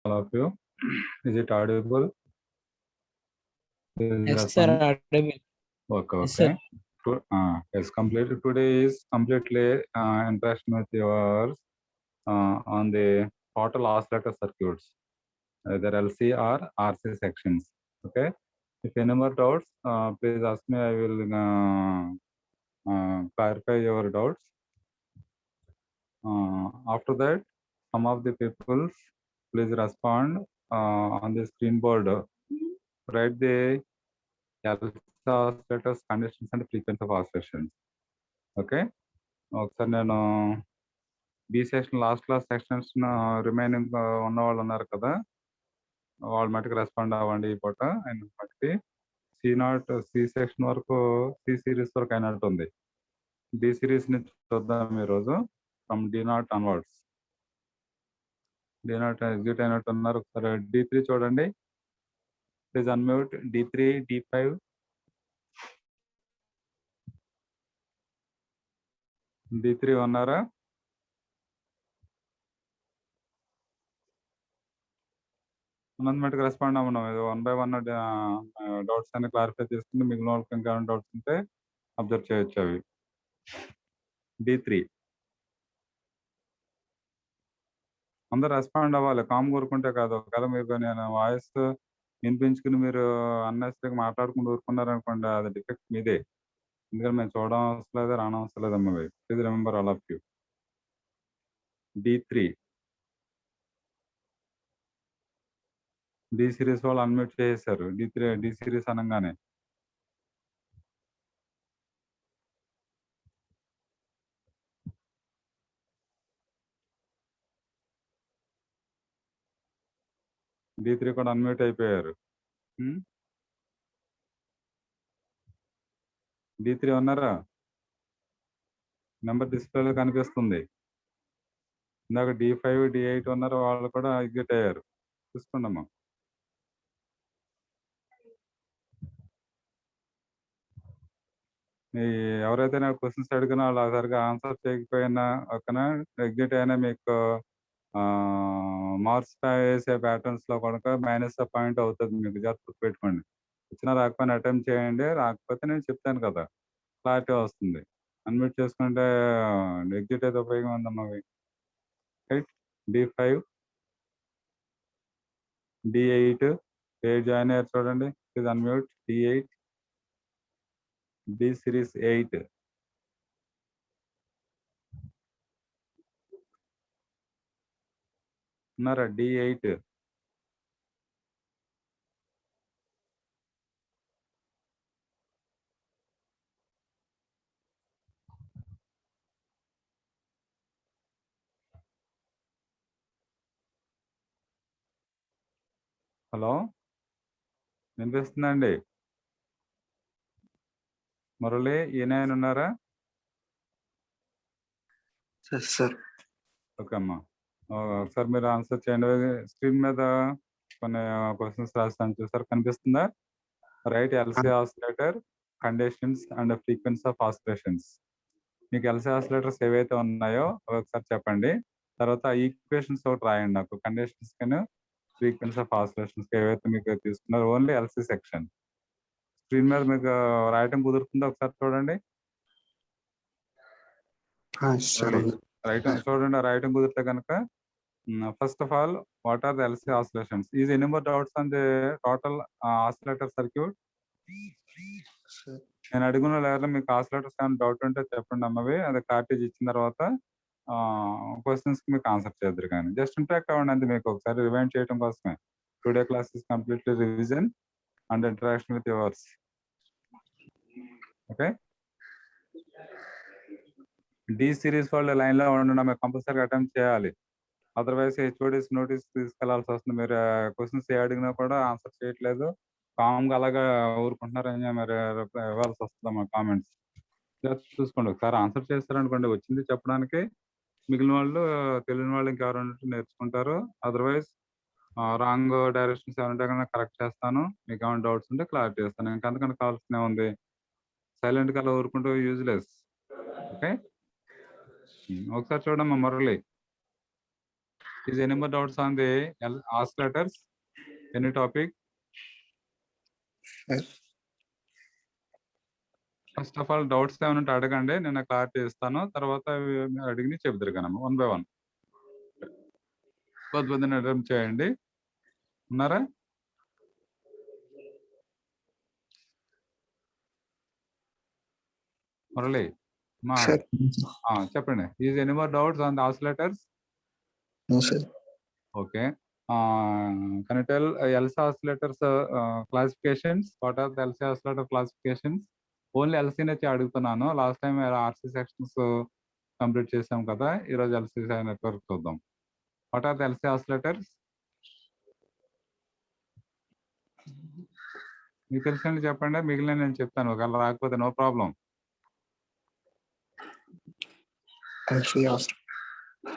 all of you. Is it audible? Yes, sir. Audible. Okay, Yes, sir. yes, completed. Today is completely interaction with yours on the total oscillator circuits, either LC or RC sections. Okay. If any more doubts, please ask me. I will clarify your doubts. After that, some of the people, please respond on the screen board. Write the LC oscillators, conditions, and frequency of oscillations. Okay, ఒకసారి నేను B section last class sections remaining ఉన్న వాళ్ళు ఉన్నారు కదా, వాళ్ళ మటుకు respond అవ్వండి ఈ పూట. అండ్ మటుకి సి సెక్షన్ వరకు, సి సిరీస్ వరకు అయినట్టు ఉంది. డి సిరీస్ నుంచి చూద్దాం ఈరోజు. From did not onwards. Did not exit అయినట్టు ఉన్నారు. ఒకసారి D3 చూడండి. Please unmute. D3, D5. D3 ఉన్నారా? ఉన్నందుకు రెస్పాండ్ అవ్వడం. ఇది 1 by 1 డౌట్స్ అన్ని క్లారిఫై చేసుకుంటే మిగిలిన వాళ్ళకి ఇంకా డౌట్స్ ఉంటే అబ్జర్వ్ చేయొచ్చు. అవి D3 అందరూ రెస్పాండ్ అవ్వాలి, కామ్ కోరుకుంటే కాదు. ఒకవేళ మీరు నేను వాయిస్ వినిపించుకుని మీరు అన్నెసరీగా మాట్లాడుకుంటూ ఊరుకున్నారనుకోండి, అది డిఫెక్ట్ మీదే. ఎందుకంటే మేము చూడడం అవసరం లేదు, రావడం అవసరం లేదు. అమ్మాయి please remember all of you. D3 D series వాళ్ళు అన్మ్యూట్ చేశారు. డి సిరీస్ అనగానే D3 కూడా అన్మ్యూట్ అయిపోయారు. D3 ఉన్నారా? నెంబర్ డిస్ప్లేలో కనిపిస్తుంది. ఇందాక D5, D8 ఉన్నారు, వాళ్ళు కూడా ఎగ్జిట్ అయ్యారు. చూసుకోండమ్మా. ఎవరైతే నాకు క్వశ్చన్స్ అడిగినా వాళ్ళు సరిగా ఆన్సర్ చేయకపోయినా ఓకేనా, ఎగ్జిట్ అయినా మీకు మార్క్స్ వేసే ప్యాటర్న్స్ లో కనుక మైనస్ పాయింట్ అవుతుంది. మీకు జాగ్రత్త పెట్టుకోండి. వచ్చినా రాకపోయినా అటెంప్ట్ చేయండి. రాకపోతే నేను చెప్తాను కదా, క్లారిటీ వస్తుంది. అన్మ్యూట్ చేసుకుంటే ఎగ్జిట్ అయితే ఉపయోగం ఉందమ్మా. రైట్. D5, D8 జాయిన్ అయ్యారు చూడండి. Please unmute. D8, D series 8. ఉన్నారా? D8. హలో, వినిపిస్తుందండి? మురళి, ఈయన ఉన్నారా? సార్. ఓకే అమ్మా, ఒకసారి మీరు ఆన్సర్ చేయండి. స్క్రీన్ మీద కొన్ని క్వశ్చన్స్ రాస్తాను, చూసారు, కనిపిస్తుందా? Right LC oscillator conditions and frequency of oscillations. మీకు ఎల్సి ఆసిలేటర్స్ ఏవైతే ఉన్నాయో ఒకసారి చెప్పండి. తర్వాత ఈక్వేషన్స్ ఒకటి రాయండి నాకు, కండిషన్స్ కానీ ఫ్రీక్వెన్సీ ఆఫ్ ఆసిలేషన్స్ ఏవైతే మీకు తీసుకున్నారో ఓన్లీ ఎల్సి సెక్షన్. స్క్రీన్ మీద మీకు రాయటం కుదురుతుందో ఒకసారి చూడండి. చూడండి, రాయటం కుదిరితే కనుక first of all, what are the LC oscillations? Is any more doubts on the total oscillator circuit? నేను అడుగున లేదా మీకు ఆసిలేటర్స్ ఏమైనా డౌట్ ఉంటే చెప్పండి అమ్మవి. అది కార్టేజ్ ఇచ్చిన తర్వాత క్వశ్చన్స్ కి మీకు ఆన్సర్ చేద్దరు. కానీ జస్ట్ ఇంట్రాక్ట్ అవ్వండి అంతే, మీకు ఒకసారి రివైండ్ చేయడం కోసమే. Today class is completely revision and interaction with yours. Okay. D series వాళ్ళు లైన్ లో ఉండడం కంపల్సరీ అటెంప్ట్ చేయాలి. అదర్వైజ్ హెచ్ఓడిస్ నోటీస్ తీసుకెళ్లాల్సి వస్తుంది. మీరు క్వశ్చన్స్ ఏ అడిగినా కూడా ఆన్సర్ చేయట్లేదు, కామ్గా అలాగా ఊరుకుంటున్నారని మరి ఇవ్వాల్సి వస్తుంది మా కామెంట్స్. చూసుకోండి, ఒకసారి ఆన్సర్ చేస్తారనుకోండి, వచ్చింది చెప్పడానికి. మిగిలిన వాళ్ళు, తెలియని వాళ్ళు ఇంకెవరైనా నేర్చుకుంటారు. అదర్వైజ్ రాంగ్ డైరెక్షన్స్ ఏమంటే కనుక కరెక్ట్ చేస్తాను. మీకు ఏమైనా డౌట్స్ ఉంటే క్లారిటీ చేస్తాను. ఇంకంతకన్నా కావాల్సిన ఉంది, సైలెంట్గా అలా ఊరుకుంటూ యూజ్లెస్. ఓకే, ఒకసారి చూడమ్మా Murali. Is any more doubts on the oscillators? Any topic? First of all doubts ఏమైనా ఉంటే అడగండి, నేను క్లారిటీ ఇస్తాను. తర్వాత అడిగి చెబుతారు కనమ్మ 1 by 1. కొద్దిమందిని అటెంప్ట్ చేయండి. ఉన్నారా? మురళి మా చెప్పండి. Is any more doubts on the oscillators? Okay. Can you tell LC oscillators classifications? What are the LC oscillator classifications? Only LC నుంచి అడుగుతున్నాను. Last time RC sections complete చేసాం కదా, ఈరోజు LC నెట్వర్క్ చూద్దాం. What are the LC oscillators? మీకు తెలిసినట్టు చెప్పండి, మిగిలిన నేను చెప్తాను. ఒకవేళ రాకపోతే no problem.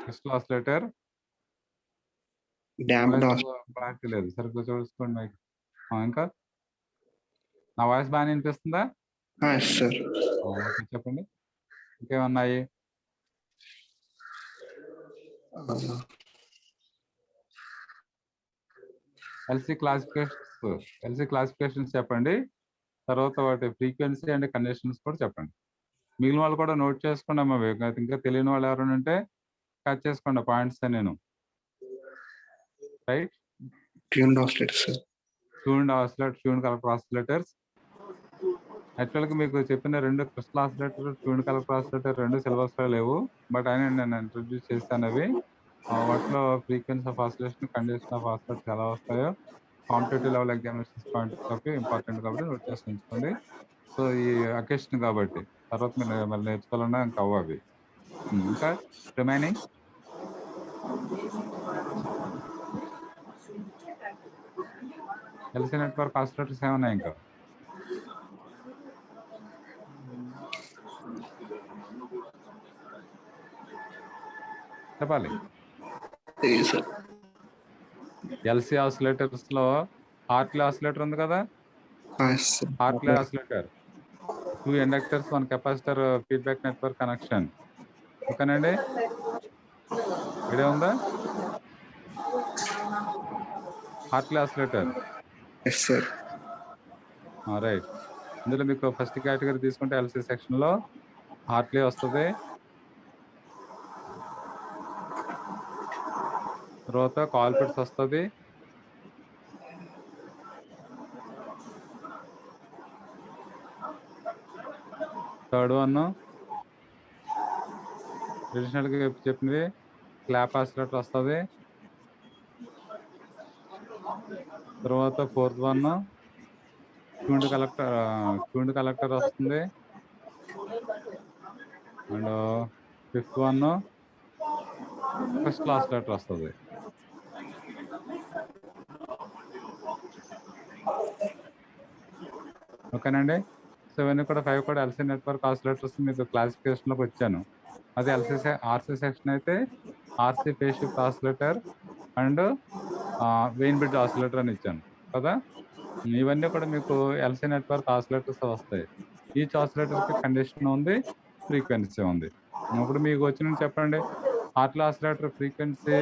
Crystal oscillator, clarity లేదు, సరిగ్గా చూసుకోండి. ఇంకా నా వాయిస్ బాగానే వినిపిస్తుందా? ఓకే, చెప్పండి. ఇంకేమన్నాయి? ఎల్సీ క్లాసిఫికేషన్స్ చెప్పండి. తర్వాత వాటి ఫ్రీక్వెన్సీ అండ్ కండిషన్స్ కూడా చెప్పండి. మిగిలిన వాళ్ళు కూడా నోట్ చేసుకోండి అమ్మా. ఇంకా తెలియని వాళ్ళు ఎవరైనా ఉంటే కట్ చేసుకోండి పాయింట్స్. నేను right tuned oscillators, tuned collector oscillators. యాక్చువల్గా మీకు చెప్పిన 2 crystal oscillator, tuned collector oscillator 2 syllabus లో లేవు, బట్ అయినా నేను ఇంట్రొడ్యూస్ చేస్తాను అవి. వాటిలో frequency of oscillation, condition of oscillators ఎలా వస్తాయో competitive level examinations point of important కాబట్టి నోట్ చేసి ఉంచుకోండి. సో ఈ అకేషన్ కాబట్టి తర్వాత మీరు మళ్ళీ నేర్చుకోవాలన్నా ఇంకా అవి. ఇంకా రిమైనింగ్ ఎల్సీ నెట్వర్క్ ఆసిలేటర్స్ ఏమన్నా ఇంకా చెప్పాలి? ఎల్సీ ఆసిలేటర్స్ లో హార్ట్లీ ఆసిలేటర్ ఉంది కదా, Hartley oscillator 2 inductors 1 capacitor feedback network connection. ఓకేనండి, ఐడియా ఉందా? Hartley oscillator right. ఇందులో మీకు ఫస్ట్ కేటగిరీ తీసుకుంటే ఎల్సీ సెక్షన్ లో హార్ట్లీ వస్తుంది, తర్వాత కాల్పిట్స్ వస్తుంది, థర్డ్ వన్ ట్రెడిషనల్ గా చెప్పినవి క్లాప్ ఆసిలేటర్ వస్తుంది, తర్వాత ఫోర్త్ వన్ ట్యూన్డ్ కలెక్టర్ వస్తుంది, and fifth one crystal oscillator వస్తుంది. ఓకేనండి. సో ఇవన్నీ కూడా 5 కూడా ఎల్సీ నెట్వర్క్ ఆసిలేటర్స్ మీకు క్లాసిఫికేషన్ లోకి వచ్చాను. అది ఆర్సీ సెక్షన్ అయితే RC phase shift oscillator and Wien bridge oscillator అని ఇచ్చాను కదా. ఇవన్నీ కూడా మీకు ఎల్సీ నెట్వర్క్ ఆసిలేటర్స్ వస్తాయి. ఈచ్ ఆసిలేటర్ కి కండిషన్ ఉంది, ఫ్రీక్వెన్సీ ఉంది. ఇప్పుడు మీకు వచ్చిన చెప్పండి, Hartley oscillator frequency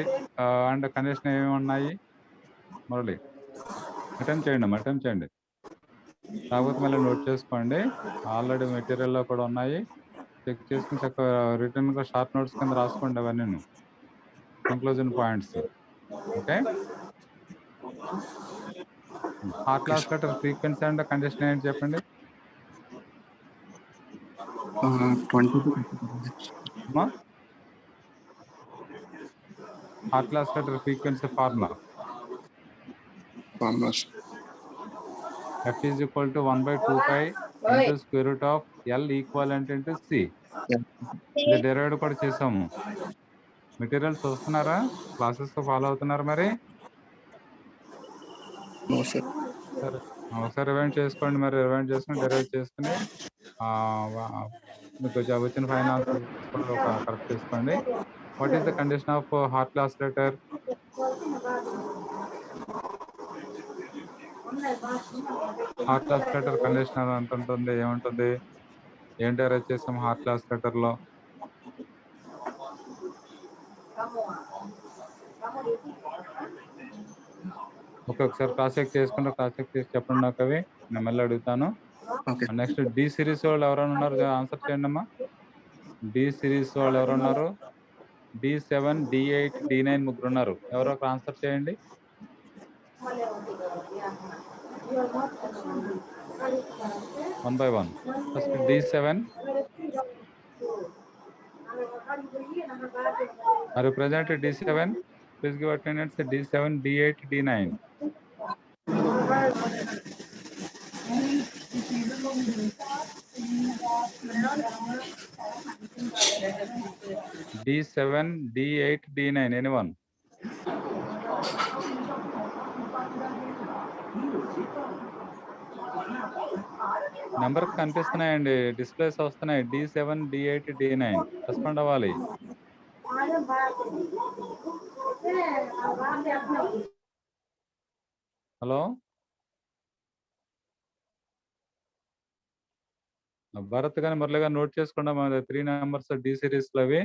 and condition ఏమేమి ఉన్నాయి? మురళి అటెంప్ట్ చేయండి. కాకపోతే మళ్ళీ నోట్ చేసుకోండి, ఆల్రెడీ మెటీరియల్లో కూడా ఉన్నాయి, చెక్ చేసుకుని చక్కగా రిటర్న్ గా షార్ట్ నోట్స్ కింద రాసుకోండి అవన్నీ conclusion points. Okay, Hartley oscillator frequency and condition ఏంటి చెప్పండి? 20 Hartley oscillator frequency formula F is equal to 1/2 pi into square root of L equivalent into C. ఇది డెరైవ్డ్ కూడా చేసాము. మెటీరియల్ చూస్తున్నారా? క్లాసెస్ ఫాలో అవుతున్నారు మరి? సరే, ఒకసారి రివైండ్ చేసుకోండి. మరి రివైండ్ చేసుకుని డెరైవ్ చేసుకుని మీకు వచ్చిన ఫైనాన్స్ కూడా కరెక్ట్ చేసుకోండి. What is the condition of Hartley oscillator? Hartley oscillator condition ఎంత ఉంటుంది, ఏముంటుంది, ఏం డెరైవ్ చేసాం హార్ట్లీ ఆసిలేటర్ లో? ఓకే, ఒకసారి క్రాస్ చెక్ చేసుకుంటే క్రాస్ చెక్ చేసి చెప్పండి నాకు అవి, నేను మళ్ళీ అడుగుతాను. ఓకే. నెక్స్ట్ డి సిరీస్ వాళ్ళు ఎవరైనా ఉన్నారు, ఆన్సర్ చేయండి అమ్మా. డి సిరీస్ వాళ్ళు ఎవరున్నారు? D7, D8, D9 ముగ్గురు ఉన్నారు. ఎవరో ఒక ఆన్సర్ చేయండి. One by one. First D7. Are you present at D7? Please give attendance at D7, D8, D9. D7, D8, D9. Anyone? నెంబర్ కనిపిస్తున్నాయండి, డిస్ప్లేస్ వస్తున్నాయి. D7, D8, D9 రెస్పాండ్ అవ్వాలి. హలో, భరత్ గాని మురళి గారు నోట్ చేసుకోండి. 3 నెంబర్స్ డి సిరీస్ లో అవి.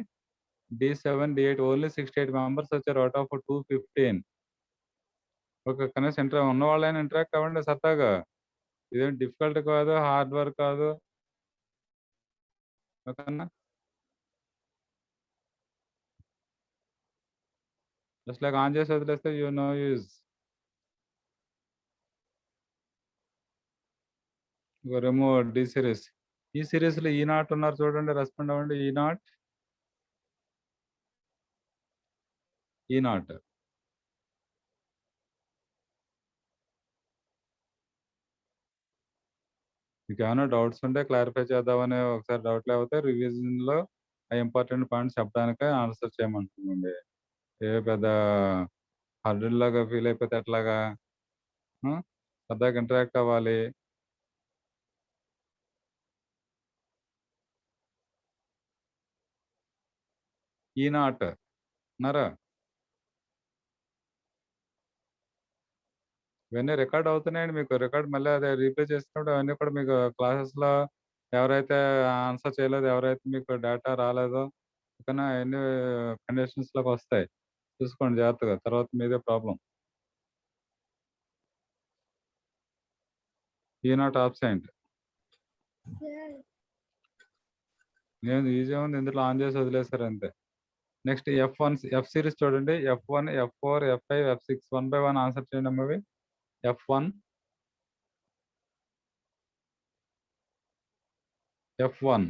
D7, D8 only 68 members వచ్చారు అవుట్ ఆఫ్ 215. ఓకే, కనీసం ఉన్న వాళ్ళైనా ఇంటరాక్ట్ అవ్వండి సరదాగా. ఇదేం డిఫికల్ట్ కాదు, హార్డ్ వర్క్ కాదు. ఓకేనా, జస్ట్ లైక్ ఆన్ చేసి వదిలేస్తే you no use. Remove D series. E series లో ఈనాట్ ఉన్నారు చూడండి, రెస్పాండ్ అవ్వండి. ఈనాట్, ఈనాట్. మీకు ఏమైనా డౌట్స్ ఉంటే క్లారిఫై చేద్దామని, ఒకసారి డౌట్ లేకపోతే రివిజన్ లో ఇంపార్టెంట్ పాయింట్స్ చెప్పడానికి ఆన్సర్ చేయమంటుందండి. ఏ పెద్ద హర్డిల్ లాగా ఫీల్ అయిపోతే ఎట్లాగా? సరదాగా ఇంటరాక్ట్ అవ్వాలి. ఈనాట్ ఉన్నారా? ఇవన్నీ రికార్డ్ అవుతున్నాయండి. మీకు రికార్డ్ మళ్ళీ అదే రీప్లే చేసినప్పుడు అవన్నీ కూడా మీకు క్లాసెస్లో ఎవరైతే ఆన్సర్ చేయలేదో, ఎవరైతే మీకు డేటా రాలేదో, ఓకేనా, అవన్నీ కండిషన్స్లోకి వస్తాయి. చూసుకోండి జాగ్రత్తగా, తర్వాత మీదే ప్రాబ్లం. ఈనాట్ ఆబ్సెంట్. నేను ఈజీ ఉంది, ఇందులో ఆన్ చేసి వదిలేశారు అంతే. నెక్స్ట్ F1, ఎఫ్ సిరీస్ చూడండి. F1, F4, F5, F6 1 by 1 answer చేయండి అమ్మవి. F1, F1,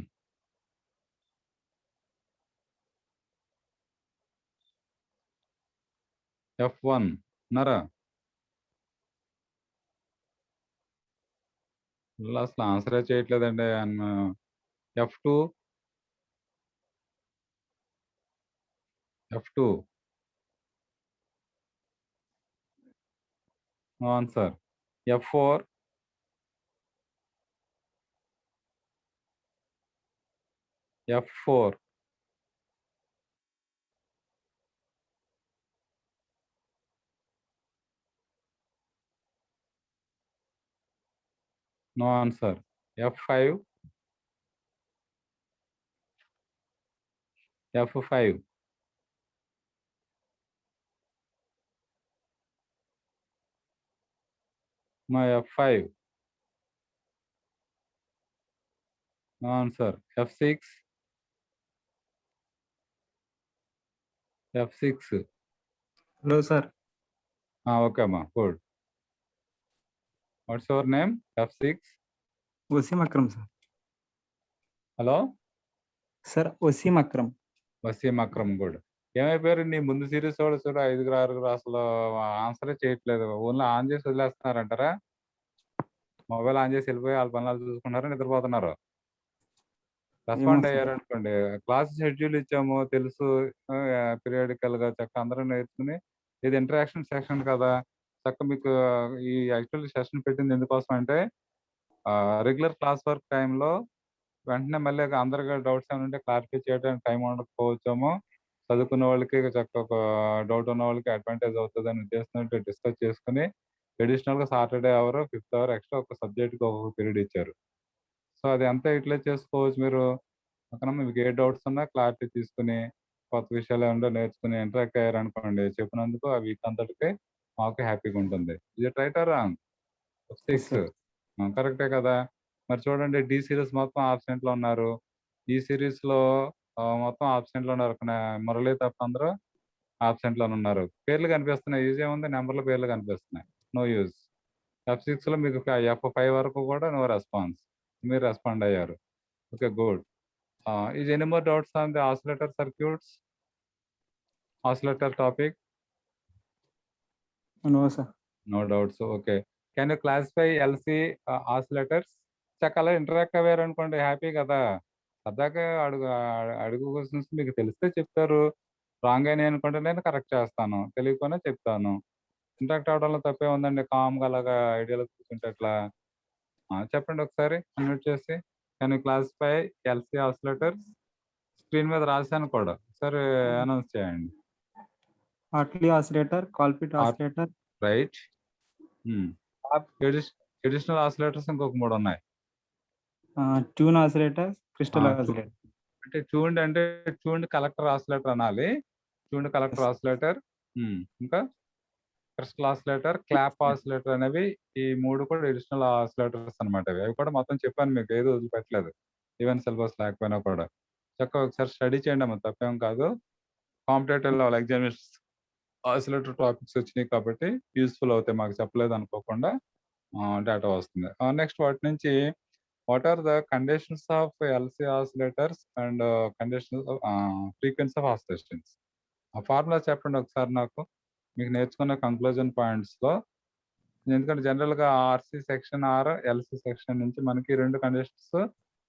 F1 ఉన్నారా? అసలు ఆన్సరే చేయట్లేదండి. F2, F2 no answer. F4, F4 no answer. F5, F5 మా F5 no answer. F6, F6. Hello sir. Okay అమ్మా, good. What's your name? F6. Wasim Akram sir. Hello sir, Wasim Akram. Wasim Akram, good. ఏమైపోయారు నీ ముందు series వాళ్ళు చూడ 5 6 అసలు ఆన్సరే చేయట్లేదు, ఓన్లీ ఆన్ చేసి వదిలేస్తున్నారంటారా? మొబైల్ ఆన్ చేసి వెళ్ళిపోయి వాళ్ళ పనులు చూసుకుంటారా, నిద్రపోతున్నారు? రెస్పాండ్ అయ్యారనుకోండి, క్లాస్ షెడ్యూల్ ఇచ్చాము తెలుసు, పీరియాడికల్ గా చక్క అందరూ నేర్చుకుని, ఇది ఇంటరాక్షన్ సెషన్ కదా, చక్క మీకు ఈ యాక్చువల్ సెషన్ పెట్టింది ఎందుకోసం అంటే రెగ్యులర్ క్లాస్ వర్క్ టైంలో వెంటనే మళ్ళీ అందరికీ డౌట్స్ ఏమైనా ఉంటే క్లారిఫై చేయడానికి టైం ఉండకపోవచ్చేమో, చదువుకున్న వాళ్ళకి చక్క ఒక డౌట్ ఉన్న వాళ్ళకి అడ్వాంటేజ్ అవుతుంది అని ఉద్దేశంతో డిస్కస్ చేసుకుని అడిషనల్గా Saturday hour 5th hour extra ఒక సబ్జెక్ట్కి ఒక పీరియడ్ ఇచ్చారు. సో అది అంతా యూటిలైజ్ చేసుకోవచ్చు మీరు. అక్కడ మీకు ఏ డౌట్స్ ఉన్నా క్లారిటీ తీసుకుని కొత్త విషయాలు ఏమన్నా నేర్చుకుని ఇంటరాక్ట్ అయ్యారనుకోండి, చెప్పినందుకు ఆ వీక్ అంతటికి మాకు హ్యాపీగా ఉంటుంది. Is it right are wrong? Yes, 6 sir. కరెక్టే కదా! మరి చూడండి డి సీరీస్ మొత్తం ఆబ్సెంట్‌లో ఉన్నారు. ఈ సీరీస్‌లో మొత్తం ఆబ్సెంట్‌లో ఉన్నారు. మురళి తప్ప అందరూ ఆబ్సెంట్‌లోనే ఉన్నారు. పేర్లు కనిపిస్తున్నాయి. యూజ్ ఏముంది? నంబర్‌ల పేర్లు కనిపిస్తున్నాయి. No use. F6లో మీకు F5 వరకు కూడా నో రెస్పాన్స్. మీరు రెస్పాండ్ అయ్యారు. Okay. Good. Is any more doubts on the oscillator circuits? Oscillator topic? No, sir. No doubts. Okay. Can you classify LC oscillators? చక్కగా ఇంటరాక్ట్ అయ్యారనుకోండి హ్యాపీ కదా! సరదాగా అడుగు క్వెషన్స్ మీకు తెలిస్తే చెప్తారు. రాంగ్ అయినాయి అనుకుంటే నేను కరెక్ట్ చేస్తాను. తెలియకపోయినా చెప్తాను. ఇంటరాక్ట్ అవ్వడంలో తప్పేముందండి? కామ్‌గా అలాగా ఐడియాలో కూర్చుంటే ఎట్లా? చెప్పండి ఒకసారి అన్‌మ్యూట్ చేసి. Can you classify LC oscillators? Screen మీద రాసాను కూడా. ఒకసారి అనౌన్స్ చేయండి. Hartley oscillator, Colpit or oscillator, right. Hmm. Traditional oscillators ఇంకొక 3 ఉన్నాయి. tune oscillator, crystal ah! oscillator. అంటే ట్యూన్డ్ కలెక్టర్ ఆసిలేటర్ అనాలి. Tuned collector Yes. ఆసిలేటర్. ఇంకా క్రిస్టల్ ఆసిలేటర్, క్లాప్ ఆసిలేటర్ అనేవి ఈ 3 కూడా అడిషనల్ ఆసిలేటర్స్ అనమాట ఇవి. అవి కూడా మొత్తం చెప్పాను మీకు. ఏది వదిలిపెట్టలేదు. ఈవెన్ సిలబస్ లేకపోయినా కూడా. చక్కగా ఒకసారి స్టడీ చేయండమ్మా తప్పేం కాదు. Competitive level examinations oscillator topics వచ్చినాయి కాబట్టి యూజ్‌ఫుల్ అవుతాయి. మాకు చెప్పలేదు అనుకోకుండా డేటా వస్తుంది. నెక్స్ట్ వాటి నుంచి what are the conditions of LC oscillators and conditions frequency of oscillations. ఆ ఫార్ములా చెప్పండి ఒకసారి నాకు. మీకు నేర్చుకున్న కంక్లూజన్ పాయింట్స్‌లో. ఎందుకంటే జనరల్‌గా RC section or, LC section నుంచి మనకి 2 కండిషన్స్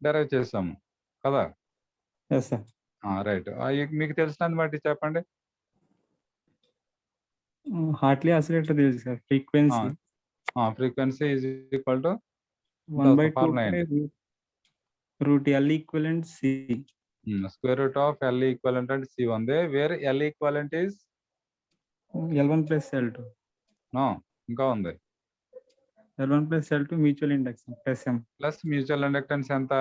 డెరైవ్ చేసాము. కదా! Yes, sir. రైట్. అయి మీకు తెలిసినంత మట్టికి చెప్పండి. Hartley oscillator తెలుసు sir. Frequency frequency is equal to 1 by 2 formula pi ఏంటి? root L equivalent C. Square root of L equivalent అంటే సి ఉంది. Where L equivalent is L1 plus L2. No. ఇంకా ఉంది. L1 plus L2 mutual induction plus M. Plus mutual inductance ఎంత?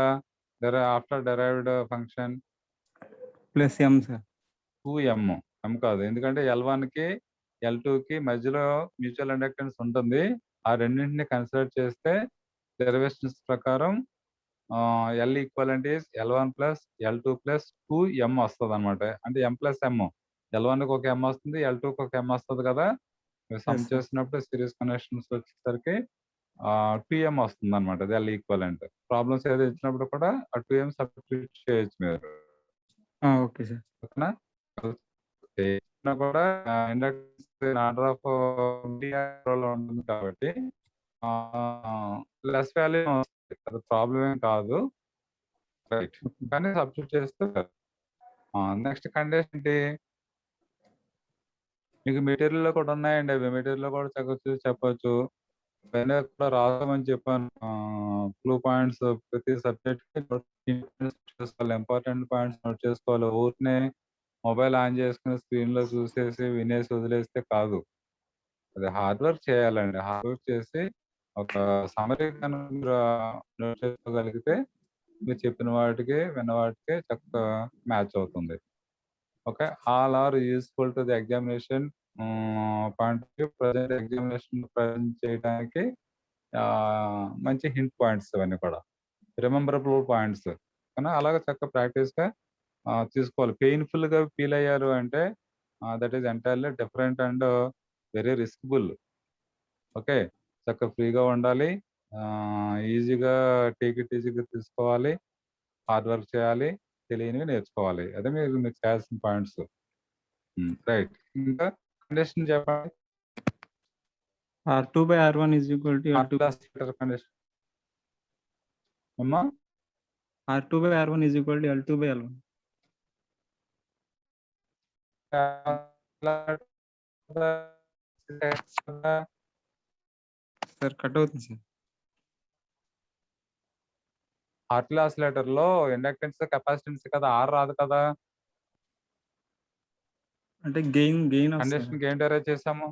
After derived function Plus M, sir. 2M. M కాదు. ఎందుకంటే L1కి, L2కి మధ్యలో mutual inductance ఉంటుంది. ఆ రెండింటిని కన్సిడర్ చేస్తే డెరివేషన్స్ ప్రకారం L equivalent is L1 plus L2 plus 2M వస్తదనమాట. అంటే M ప్లస్ M. L1కి ఒక M వస్తుంది. L2కి ఒక M వస్తది కదా! Some Yes, sir. చేసినప్పుడు సిరీస్ కనెక్షన్స్ వచ్చేసరికి 2M వస్తుందనమాట. అది L ఈక్వలెంట్. ప్రాబ్లమ్స్ ఏదో ఇచ్చినప్పుడు కూడా ఆ 2M సబ్స్టిట్యూట్ చేయొచ్చు మీరు. Okay, sir. ఓకేనా? చేసినా కూడా ఇండక్టెన్స్ ఆర్డర్ ఆఫ్ లో ఉంటుంది కాబట్టి లెస్ వాల్యూ వస్తుంది. అది ప్రాబ్లమ్ ఏం కాదు. రైట్. కానీ సబ్స్టిట్యూట్ చేస్తే నెక్స్ట్ కండిషన్ ఏంటి? మీకు మెటీరియల్‌లో కూడా ఉన్నాయండి అవి. మెటీరియల్‌లో కూడా చక్కగా చూసి చెప్పొచ్చు. పైన కూడా రాసామని చెప్పాను. క్లూ పాయింట్స్ ప్రతి సబ్జెక్ట్‌కి చేసుకోవాలి. ఇంపార్టెంట్ పాయింట్స్ నోట్ చేసుకోవాలి. ఊరికనే మొబైల్ ఆన్ చేసుకొని స్క్రీన్‌లో చూసేసి, వినేసి వదిలేస్తే కాదు. అది హార్డ్ వర్క్ చేయాలండి. హార్డ్ వర్క్ చేసి ఒక సమ్మరీ కనుక మీరు నోట్ చేసుకోగలిగితే మీరు చెప్పిన వాటికి, విన్న వాటికి చక్కగా మ్యాచ్ అవుతుంది. Okay. All are useful to the examination point of view. Present examination present చేయడానికి మంచి హింట్ పాయింట్స్ ఇవన్నీ కూడా. Rememberable points. కానీ అలాగే చక్కగా ప్రాక్టీస్‌గా తీసుకోవాలి. పెయిన్‌ఫుల్‌గా ఫీల్ అయ్యారు అంటే that is entirely different and very riskable. Okay. చక్కగా ఫ్రీగా ఉండాలి. ఈజీగా టేక్ ఇట్ ఈజీగా తీసుకోవాలి. హార్డ్ వర్క్ చేయాలి. తెలియనివి నేర్చుకోవాలి. అదే మీరు చేయాల్సిన పాయింట్స్. రైట్. ఇంకా కండిషన్ చెప్పండి. R2 by R1 is equal to L2. Oscillator condition. అమ్మా? R2 by R1 is equal to L2 by L1. Sir, cut అవుతుంది సార్. హార్ట్లీ ఆసిలేటర్‌లో ఇండక్టెన్స్, కెపాసిటెన్స్ కదా! ఆర్ రాదు కదా! అంటే గెయిన్ వస్తుంది. కండిషన్‌కి ఏం డెరైవ్ చేసాము?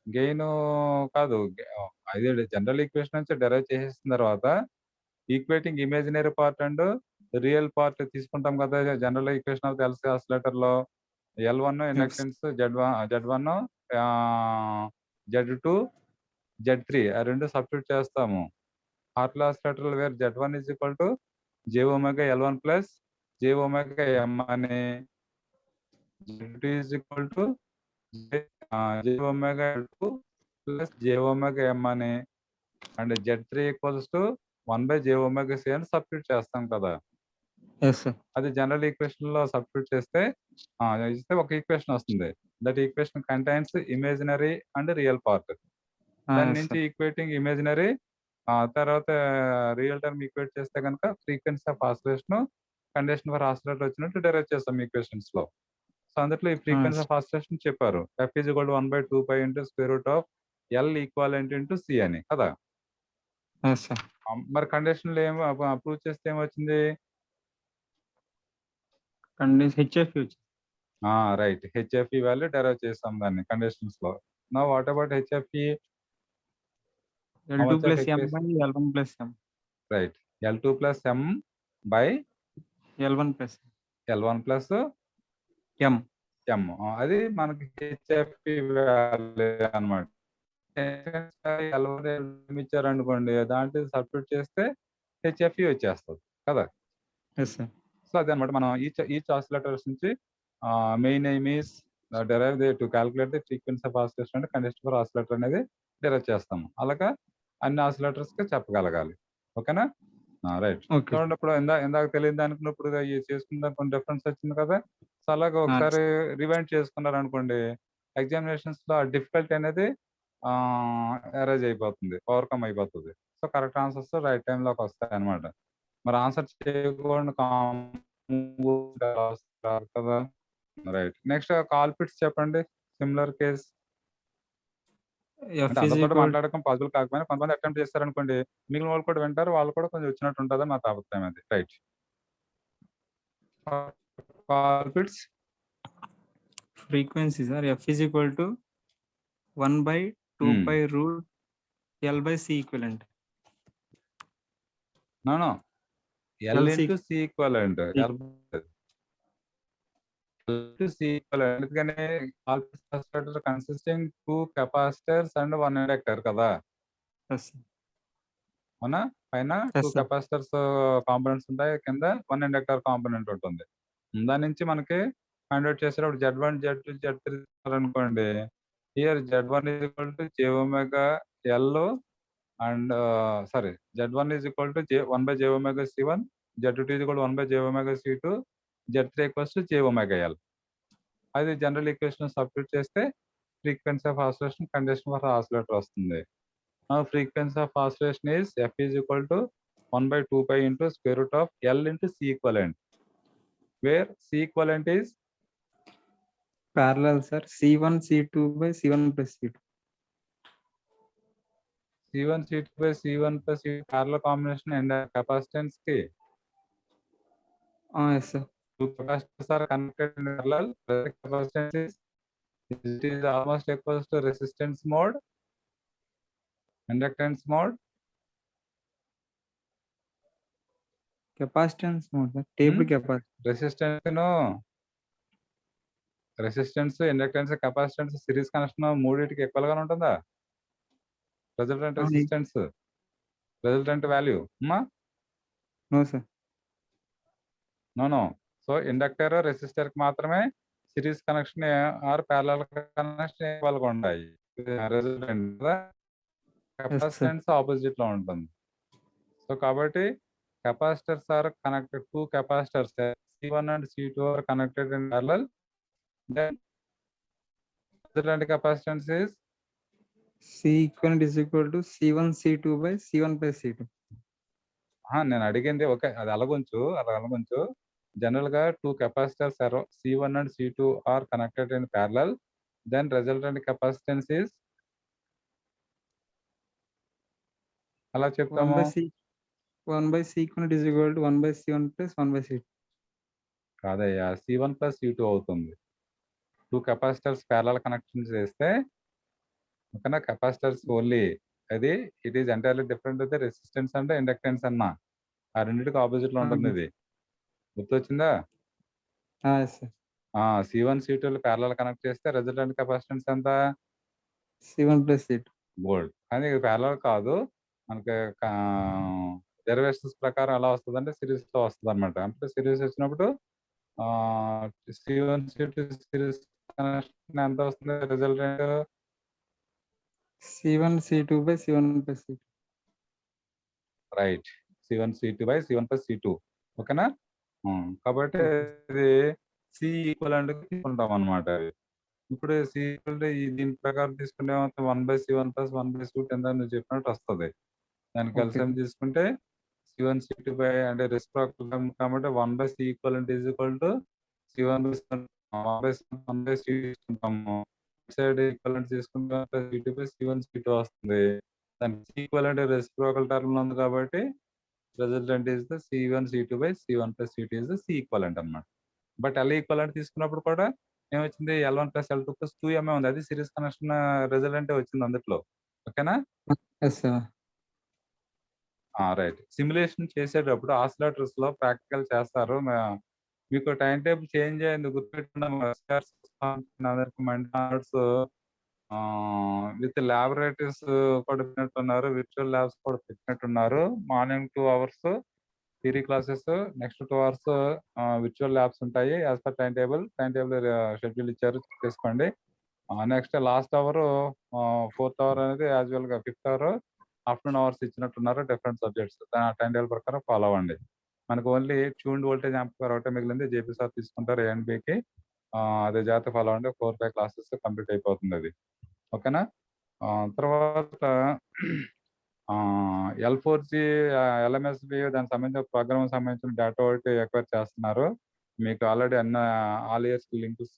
గెయిను కాదు. అది జనరల్ ఈక్వేషన్ నుంచి డెరైవ్ చేసేసిన తర్వాత equating imaginary part and real part తీసుకుంటాం కదా general equation of LC oscillator లో L1 inductance Z1 Z2 Z3 ఆ రెండు సబ్స్టిట్యూట్ చేస్తాము. Hartley oscillator where Z1 is equal to jωL1 plus jωM అని, Z2 is equal to jωL2 plus jωM అని, and Z3 equals to 1/jωC అని substitute చేస్తాం కదా. Yes, sir. అది general equation లో సబ్స్టిట్యూట్ చేస్తే ఇస్తే ఒక ఈక్వేషన్ వస్తుంది. That equation contains imaginary and real part. దాని Yes, నుంచి sir. ఈక్వేటింగ్ ఇమేజినరీ తర్వాత రియల్ టర్మ్ ఈక్వేట్ చేస్తే కనుక frequency of oscillation condition for oscillator వచ్చినట్టు డెరైవ్ చేస్తాం ఈక్వేషన్స్ లో. సో అందులో ఈ ఫ్రీక్వెన్సీ ఆఫ్ ఆసిలేషన్ చెప్పారు. F is equal to 1/2π into square root of L equivalent into C అని కదా. Yes, sir. మరి కండిషన్ లో ఏమో ప్రూవ్ చేస్తే ఏమొచ్చింది? Condition HFE వచ్చింది. రైట్, హెచ్ఎఫ్ఈ వాల్యూ డెరైవ్ చేస్తాం దాన్ని కండిషన్స్ లో. నా what about HFE? L2 much of plus M equation? by L1 plus M. Right, L2 plus M by L1 plus L1 plus M. M. అది మనకి HFE value అనమాట. L1 ఇచ్చారనుకోండి, దాంట్లో substitute చేస్తే హెచ్ఎఫ్ఈ వచ్చేస్తుంది కదా. Yes, sir. సో అదనమాట మనం ఈచ్ ఆసిలేటర్స్ నుంచి main aim is derive to calculate the frequency of oscillation అంటే కండిషన్ ఫర్ ఆసిలేటర్ అనేది డెరైవ్ చేస్తాము. అలాగా అన్ని ఆసిలేటర్స్ కి చెప్పగలగాలి. ఓకేనా? రైట్. Okay. చూడండి, ఇప్పుడు ఇందాక తెలియదు అనుకున్నప్పుడు చేసుకున్న కొన్ని డిఫరెన్స్ వచ్చింది కదా. సో అలాగే ఒకసారి రివైండ్ చేసుకున్నారు అనుకోండి, ఎగ్జామినేషన్స్ లో డిఫికల్టీ అనేది అరేంజ్ అయిపోతుంది, ఓవర్కమ్ అయిపోతుంది. సో కరెక్ట్ ఆన్సర్స్ రైట్ టైంలోకి వస్తాయి అనమాట. మరి ఆన్సర్ చేయకుండా కదా. రైట్, నెక్స్ట్ కాల్పిట్స్ చెప్పండి. సిమిలర్ కేస్ F అంటే is అందరితో equal మాట్లాడడం పాసిబుల్ కాకపోయినా కొంతమంది అటెంప్ట్ చేస్తారనుకోండి, మిగిలిన వాళ్ళు కూడా వింటారు, వాళ్ళు కూడా కొంచెం వచ్చినట్టు ఉంటుందని నా అభిప్రాయం. అది right. Colpitts frequency, sir. F is equal to 1/2π root L by C equivalent. No, L LC. into C equivalent. L to C equivalent. అందుకని Colpitts consisting 2 capacitors and 1 inductor కదా. Yes, sir. అవునా? పైన Yes, 2 sir. capacitors కాంపోనెంట్స్ ఉంటాయి, కింద 1 inductor component ఉంటుంది. దాని నుంచి మనకి ఫైండ్ అవుట్ చేసేటప్పుడు Z1 Z2 Z3 అనుకోండి, here Z1 is equal to jωL and sorry, Z1 is equal to 1/jωC1, Z2 is equal to 1/jωC2, Z3 equals to jωL. అది general equation substitute చేస్తే frequency of oscillation condition for oscillator వస్తుంది. Frequency of oscillation is F is equal to 1/2π into square root of L into C equivalent, where C equivalent is Parallel, sir. C1 C2 by C1 plus C2. C1 C2 by C1 plus C2 parallel combination and capacitance కి. Yes, sir. Two capacitors are connected in parallel. The capacitance is almost equals to resistance mode, inductance mode. Capacitance mode, sir. Tapered capacitance. Resistance, inductance, capacitance series connection మూడింటికి equal గానే ఉంటుందా? Resultant resistance, resultant value అమ్మా? No, sir. No. So inductor resistor కి మాత్రమే series connection or parallel connection equal గా ఉంటాయి. Resultant capacitance opposite లో ఉంటుంది. సో కాబట్టి capacitors are connected, 2 capacitors C1 and C2 are connected in parallel. Then resultant capacitance is C equivalent is equal to C1 C2 by C1 plus C2. నేను అడిగింది okay, అది అలాగుంచు. General గా 2 capacitors C1 and C2 are connected in parallel. Then resultant capacitance is అలా చెప్తాము. 1 by C equivalent is equal to 1 by C1 plus 1 by C2. కాదయ్యా, C1 plus C2 అవుతుంది. 2 capacitors parallel connection చేస్తే ఓకేనా, capacitors only. అది it is entirely different with resistance and inductance అన్న, ఆ రెండింటికి ఆపోజిట్ లో ఉంటుంది ఇది. గుర్తొచ్చిందా? yes sir. C1 C2 parallel connect చేస్తే రిజల్టెంట్ కెపాసిటెన్స్ ఎంత? C1 plus C2. గోల్డ్. కానీ ఇది ప్యారలల్ కాదు. మనకి డెరివేషన్స్ ప్రకారం ఎలా వస్తదంటే సిరీస్‌లో వస్తదనమాట. అంటే సిరీస్ వచ్చినప్పుడు C1 C2 సిరీస్ కనెక్షన్ ఎంత వస్తుంది resultant? C1 C2 by C1 plus C2. Right. C1 C2 by C1 plus C2. ఓకేనా? కాబట్టి Okay. ఇది C ఈక్వలెంట్‌గా తీసుకుంటాం అనమాట అది. ఇప్పుడు C ఈక్వల్ దీని ప్రకారం తీసుకుంటే ఏమవుతుంది 1/C1 ప్లస్ 1/C2 ఇందాక నువ్వు చెప్పినట్టు వస్తది. దానికి Okay. ఎల్సిఎం తీసుకుంటే C1 C2 బై అంటే రెసిప్రోకల్ టర్మ్ కాబట్టి 1/C equivalent is equal to C1 1/C తీసుకుంటాము. సైడ్ ఈక్వలెంట్ తీసుకుంటే C2 బై C1 C2 వస్తుంది. దానికి C ఈక్వలెంట్ రెసిప్రోకల్ టర్మ్ లో ఉంది కాబట్టి resultant is the C1 C2 by C1 plus C2 is the C equivalent అన్నమాట. But L equivalent తీసుకున్నప్పుడు కూడా ఏమొచ్చింది L1 plus L2 plus 2M ఉంది. అది సిరీస్ కనెక్షన్ రిజల్టెంట్ వచ్చింది అందులో. ఓకేనా? Yes sir. రైట్. సిమ్యులేషన్ చేసేటప్పుడు ఆసిలేటర్స్ లో ప్రాక్టికల్ చేస్తారు. మీకు టైం టేబుల్ చేంజ్ అయింది గుర్తుపెట్టుకున్నాము. అందరికి మెంటర్స్ విత్ ల్యాబొరేటరీస్ కూడా పెట్టినట్టున్నారు. విర్చువల్ ల్యాబ్స్ కూడా పెట్టినట్టున్నారు. Morning 2 hours theory classes, next 2 hours virtual labs ఉంటాయి. As per time table schedule ఇచ్చారు చేసుకోండి. Next last hour 4th hour అనేది యాజువల్ గా 5th hour ఆఫ్టర్నూన్ అవర్స్ ఇచ్చినట్టున్నారు డిఫరెంట్ సబ్జెక్ట్స్. టైం టేబుల్ ప్రకారం ఫాలో అవ్వండి. మనకు ఓన్లీ ట్యూన్డ్ వోల్టేజ్ యాంప్లిఫైయర్ ఒకటే మిగిలింది. జేపీ సార్ తీసుకుంటారు A&Bకి. అదే జాగ్రత్త ఫాలో అవ్వండి. 4-5 క్లాసెస్ కంప్లీట్ అయిపోతుంది అది. ఓకేనా? తర్వాత L4G LMSB దానికి సంబంధించిన ప్రోగ్రామ్ సంబంధించిన డేటా ఒకటి ఎక్వైర్ చేస్తున్నారు. మీకు already all years links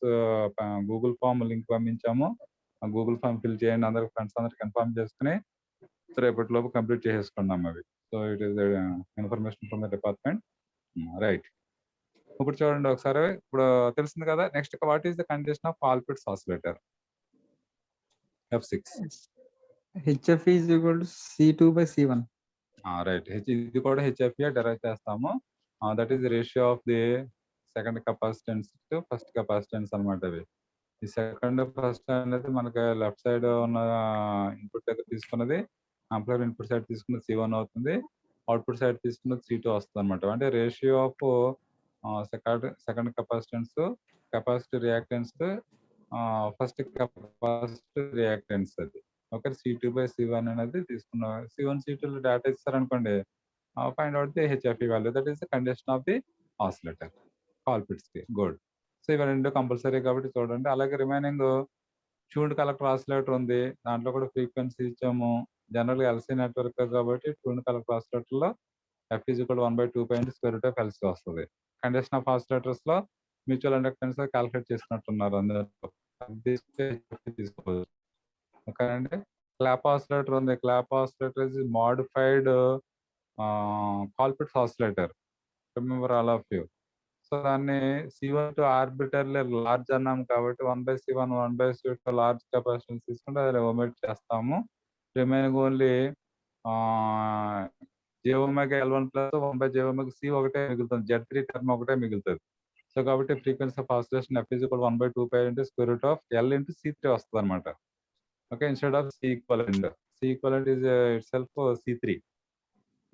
Google form link పంపించాము. గూగుల్ ఫామ్ ఫిల్ చేయండి. అందరికి ఫ్రెండ్స్ అందరికి ఇన్ఫార్మ్ చేసుకుని రేపటి లోపు కంప్లీట్ చేసేసుకున్నాం అవి. So it is information from the department. Right. ఇప్పుడు చూడండి ఒకసారి. ఇప్పుడు తెలిసింది కదా. Next what is the condition of Colpitts oscillator? F6. HFE is equal to C2 by C1. Right. ఇది కూడా HFE డెరైవ్ చేస్తాము. That is the ratio of the second capacitance to first capacitance అనమాట అవి. ఈ సెకండ్ ఫస్ట్ అనేది మనకి left side ఉన్న input దగ్గర తీసుకున్నది యాంప్లిఫైయర్ ఇన్పుట్ సైడ్ తీసుకున్నది C1 అవుతుంది. అవుట్పుట్ సైడ్ తీసుకున్నది C2 వస్తుంది అనమాట. అంటే ratio of second capacitance capacity reactance first capacity reactance అది. ఓకే. C2 బై C1 అనేది తీసుకున్నాం. C1 C2 డేటా ఇస్తారనుకోండి, ఫైండ్ అవుట్ ది HFE వాల్యూ. That is the condition of the oscillator Colpitts కి. గుడ్. సో ఇవి రెండు కంపల్సరీ కాబట్టి చూడండి. అలాగే రిమైనింగ్ ట్యూన్డ్ కలెక్టర్ ఆసిలేటర్ ఉంది. దాంట్లో కూడా ఫ్రీక్వెన్సీ ఇచ్చాము. జనరల్ గా ఎల్సీ నెట్వర్క్ కాబట్టి ట్యూన్డ్ కలెక్టర్ ఆసిలేటర్ లో F is equal to 1/2 square root of LC వస్తుంది. కండిషన్ ఆఫ్ ఆసిలేటర్స్ లో మ్యూచువల్ ఇండక్టెన్స్ క్యాలిక్యులేట్ చేసినట్టున్నారు అందరూ. తీసుకోవచ్చు. ఓకే అండి. క్లాప్ ఆసిలేటర్ ఉంది. Clap oscillator is modified Colpitts oscillator. Remember all of you. So దాన్ని C1 to ఆర్బిటర్లీ large అన్నాం కాబట్టి 1/C1 1/C2 లార్జ్ కెపాసిటెన్స్ తీసుకుంటే అది ఒమిట్ చేస్తాము. Remaining only jωL1 plus 1/jωC ఒకటే మిగులుతుంది. Z3 టర్మ్ ఒకటే మిగులుతుంది. సో కాబట్టి frequency of oscillation F is equal to 1/2 square root of L into C3 వస్తుంది అనమాట. Okay. Instead of C equivalent. C equivalent is it self C3.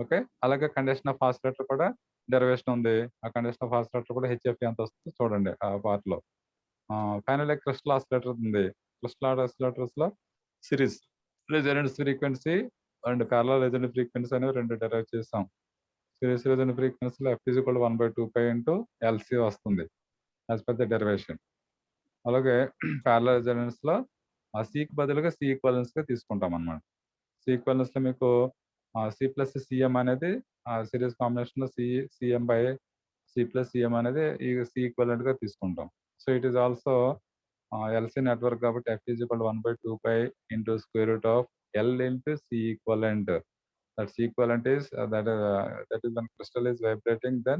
Okay. అలాగే condition of oscillator కూడా derivation ఉంది. ఆ condition of oscillator కూడా HFE ఎంత వస్తుందో చూడండి ఆ పార్ట్ లో. ఫైనల్ క్రిస్టల్ ఆసిలేటర్ ఉంది. క్రిస్టల్ ఆసిలేటర్స్ లో series resonance frequency and parallel resonance frequency అనేవి రెండు డెరైవ్ చేస్తాం. సిరీస్ రెజొనెన్స్ ఫ్రీక్వెన్సీలో F is equal to 1/2 into LC వస్తుంది యాజ్ పర్ ద డెరివేషన్. అలాగే ప్యారలల్ రెజొనెన్స్ లో ఆ సికి బదులుగా C ఈక్వలెన్స్ గా తీసుకుంటాం అనమాట. C ఈక్వలెన్స్ లో మీకు C ప్లస్ CM అనేది సిరీస్ కాంబినేషన్ లో CM by C plus CM అనేది ఈ C ఈక్వలెంట్ గా తీసుకుంటాం. So it is also LC network కాబట్టి F is equal to 1/2 into square root of L into C equivalent. That C equivalent is that is when crystal is vibrating, then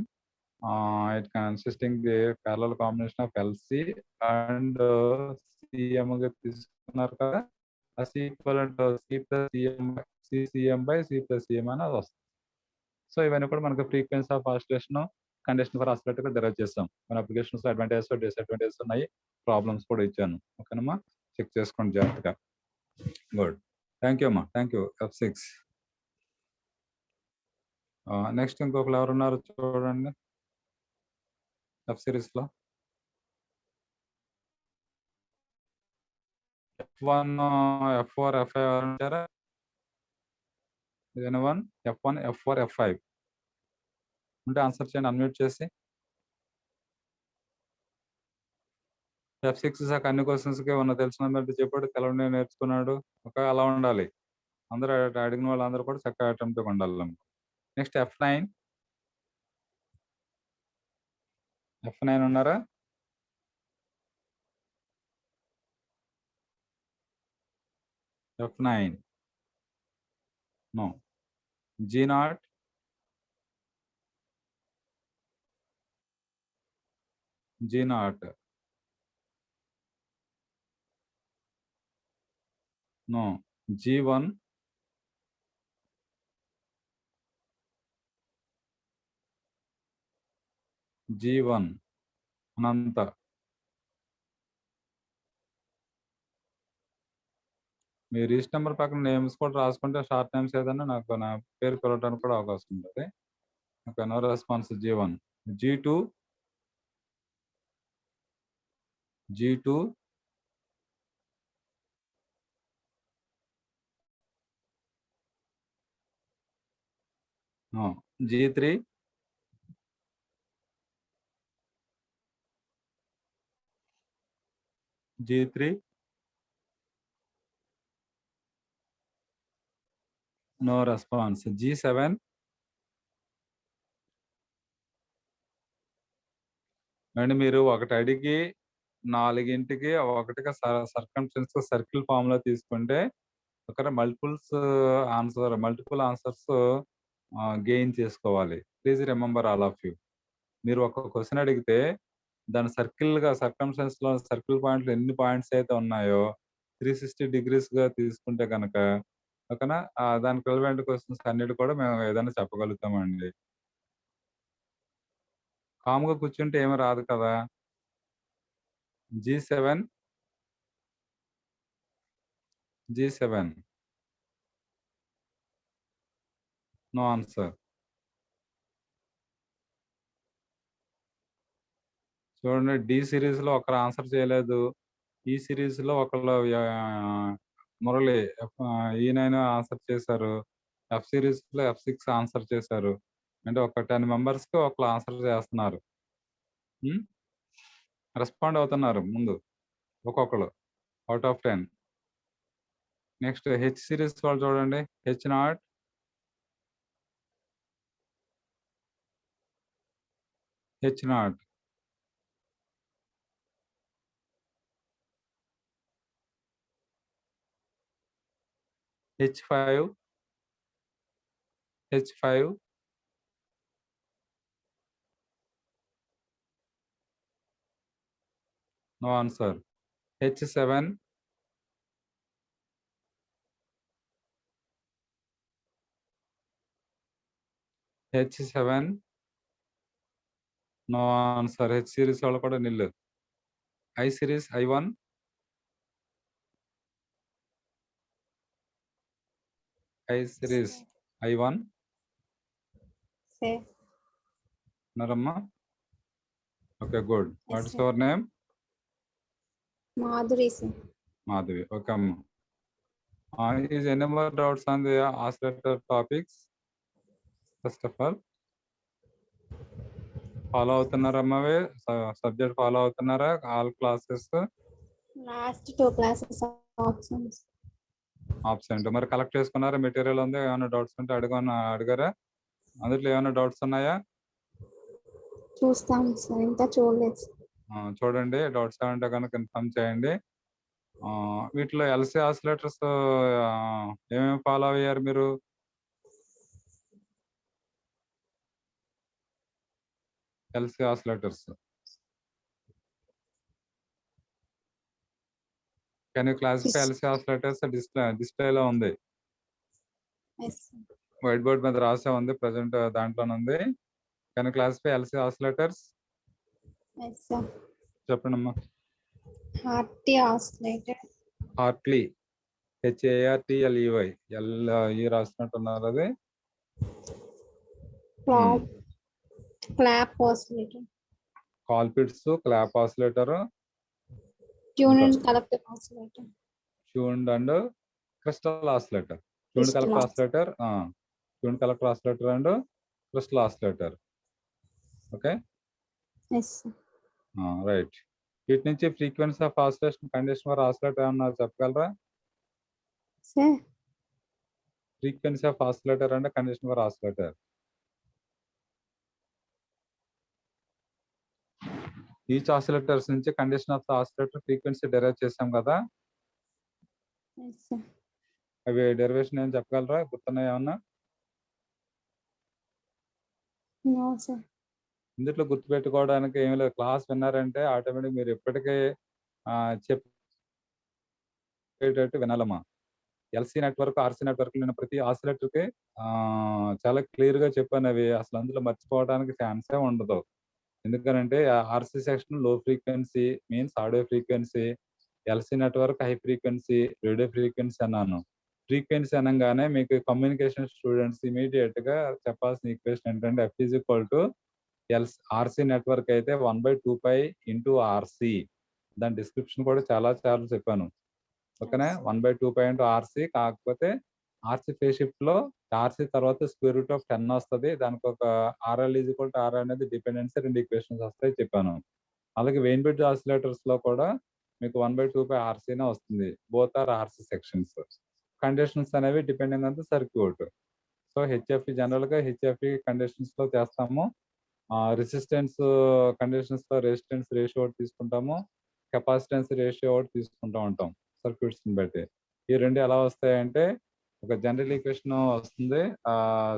it consisting the parallel combination of LC and CM గా తీసుకున్నారు కదా. ఆ C equivalent C plus CM CCM by C plus CM అనేది వస్తుంది. So ఇవన్నీ కూడా మనకు frequency of oscillation condition for oscillator derive చేస్తాం. మన అప్లికేషన్స్ అడ్వాంటేజెస్ డిసడ్వాంటేజెస్ ఉన్నాయి, ప్రాబ్లమ్స్ కూడా ఇచ్చాను. ఓకేనమ్మా, చెక్ చేసుకోండి జాగ్రత్తగా. గుడ్, థ్యాంక్ యూ అమ్మా, థ్యాంక్ యూ. F6 నెక్స్ట్ ఇంకొకరు ఎవరున్నారు చూడండి F series లో. F1 F4 F5 ఎవరు ఉంటారా? F1 F4 F5 ఉంటే ఆన్సర్ చేయండి అన్మ్యూట్ చేసి. F6 సార్ అన్ని క్వశ్చన్స్ కి ఉన్న తెలిసినంత చెప్పాడు, తెలవని నేర్చుకున్నాడు. ఒక అలా ఉండాలి, అందరూ అడిగిన వాళ్ళందరూ కూడా చక్కగా అటెంప్ట్ ఉండాలి. నెక్స్ట్ F9 ఉన్నారా? F9 no. G0 no. G1 Anantha. మీ రిజిస్టర్ నెంబర్ పక్కన నేమ్స్ కూడా రాసుకుంటే షార్ట్ నేమ్స్ ఏదైనా నాకు నా పేరు పిలవడానికి కూడా అవకాశం ఉంటుంది. Okay, no response. G1 G2 no. G3 no response. G7 and మీరు ఒకటి అడిగి 4కి ఒకటిగా సర్కంస్టెన్స్ సర్కిల్ ఫామ్ లో తీసుకుంటే ఒక మల్టిపుల్ ఆన్సర్స్ గెయిన్ చేసుకోవాలి. Please remember all of you. మీరు ఒక క్వశ్చన్ అడిగితే దాని సర్కంస్టెన్స్ లో సర్కిల్ పాయింట్లు ఎన్ని పాయింట్స్ అయితే ఉన్నాయో 360 degrees గా తీసుకుంటే కనుక ఓకేనా, దానికి రిలవెంట్ క్వశ్చన్స్ అన్నిటి కూడా మేము ఏదైనా చెప్పగలుగుతామండి. కామ్గా కూర్చుంటే ఏమీ రాదు కదా. G7 no answer. చూడండి, డి సిరీస్ లో ఒకరు ఆన్సర్ చేయలేదు, ఈ సిరీస్ లో ఒకళ్ళు మురళి E9 ఆన్సర్ చేశారు, F సిరీస్ లో F6 ఆన్సర్ చేశారు. అంటే ఒక 10 మెంబర్స్ కి ఒకళ్ళు ఆన్సర్ చేస్తున్నారు, రెస్పాండ్ అవుతున్నారు ముందు ఒక్కొక్కరు out of 10. Next H series వాళ్ళు చూడండి, H0 H5 no answer. H7 no answer. H series వాళ్ళు కూడా నిల్లు. I series I1 నరమ్మ. Okay, good. What is your name? Madhuri sir. Madhavi. Okay అమ్మ. Is any more doubts on the oscillator topics? First of all, follow అవుతున్నారమ్మా, subject follow అవుతున్నారా? All classes Last 2 classes absent. మరి collect చేసుకున్నారా? Material ఉంది, ఏమైనా doubts ఉంటే అడిగారా? అందులో ఏమైనా డౌట్స్ ఉన్నాయా? చూస్తాం సార్, ఇంకా చూడలేదు. చూడండి, డౌట్స్ ఏమంటే కనుక ఇన్ఫార్మ్ చేయండి. వీటిలో ఎల్సీ ఆసిలేటర్స్ ఏమేమి ఫాలో అయ్యారు మీరు? LC oscillators can you classify LC oscillators? డిస్ప్లేలో ఉంది, వైట్ బోర్డ్ మీద రాసే ఉంది, ప్రజెంట్ దాంట్లోనే ఉంది. Can classify LC oscillators? Yes sir. చెప్పండి అమ్మా. Hartley oscillator. హార్ట్లీ, HARTLEY, ఈ రాసినట్టున్నారు అది. Clapp oscillator. Colpitts, Clapp oscillator, tuned collector oscillator. Tuned and crystal oscillator. Tuned Crystal collector oscillator, tuned collector oscillator and crystal oscillator. Okay, yes sir. Right. వీటి నుంచి frequency of oscillation, condition for oscillator ఏమన్నా చెప్పగలరా? Sir frequency of oscillator and condition for oscillator. Each oscillators నుంచి condition of oscillator frequency derive చేసాం కదా, yes sir. అవి derivation ఏం చెప్పగలరా? గుర్తున్నాయి ఏమన్నా? No sir. ఇందులో గుర్తుపెట్టుకోవడానికి ఏమి లేదు. క్లాస్ విన్నారంటే ఆటోమేటిక్ మీరు ఎప్పటికీ చెప్పేటట్టు వినాలమ్మా. ఎల్సీ నెట్వర్క్, ఆర్సీ నెట్వర్క్ నేను ప్రతి ఆసిలేటర్కి చాలా క్లియర్ గా చెప్పాను. అవి అసలు అందులో మర్చిపోవడానికి ఛాన్సే ఉండదు. ఎందుకనంటే ఆర్సీ సెక్షన్ లో frequency means audio frequency, LC network high frequency, radio frequency అన్నాను. ఫ్రీక్వెన్సీ అనగానే మీకు కమ్యూనికేషన్ స్టూడెంట్స్ ఇమీడియట్ గా చెప్పాల్సిన ఈక్వేషన్ ఏంటంటే F is equal to RC network అయితే 1/2π ఇంటూ ఆర్సీ. దాని డిస్క్రిప్షన్ కూడా చాలా చెప్పాను. ఓకేనా, 1/2π ఇంటూ ఆర్సీ. కాకపోతే ఆర్సీ ఫేజ్ షిఫ్ట్ లో ఆర్సీ తర్వాత √10 వస్తుంది. దానికి ఒక RL is equal to R అనేది డిపెండెన్సీ, 2 ఈక్వేషన్స్ వస్తాయి చెప్పాను. అలాగే వెయిన్ బ్రిడ్జ్ ఆసిలేటర్స్ లో కూడా మీకు 1/2π ఆర్సీనే వస్తుంది. Both are RC sections. Conditions అనేవి depending on the circuit. So HFE general గా హెచ్ఎఫ్ఈ కండిషన్స్ లో చేస్తాము. రెసిస్టెన్స్ కండిషన్స్ లో రెసిస్టెన్స్ రేషియో ఒకటి తీసుకుంటాము, కెపాసిటెన్స్ రేషియో ఒకటి తీసుకుంటూ ఉంటాం సర్క్యూట్స్ ని బట్టి. ఈ రెండు ఎలా వస్తాయంటే ఒక జనరల్ ఈక్వేషన్ వస్తుంది,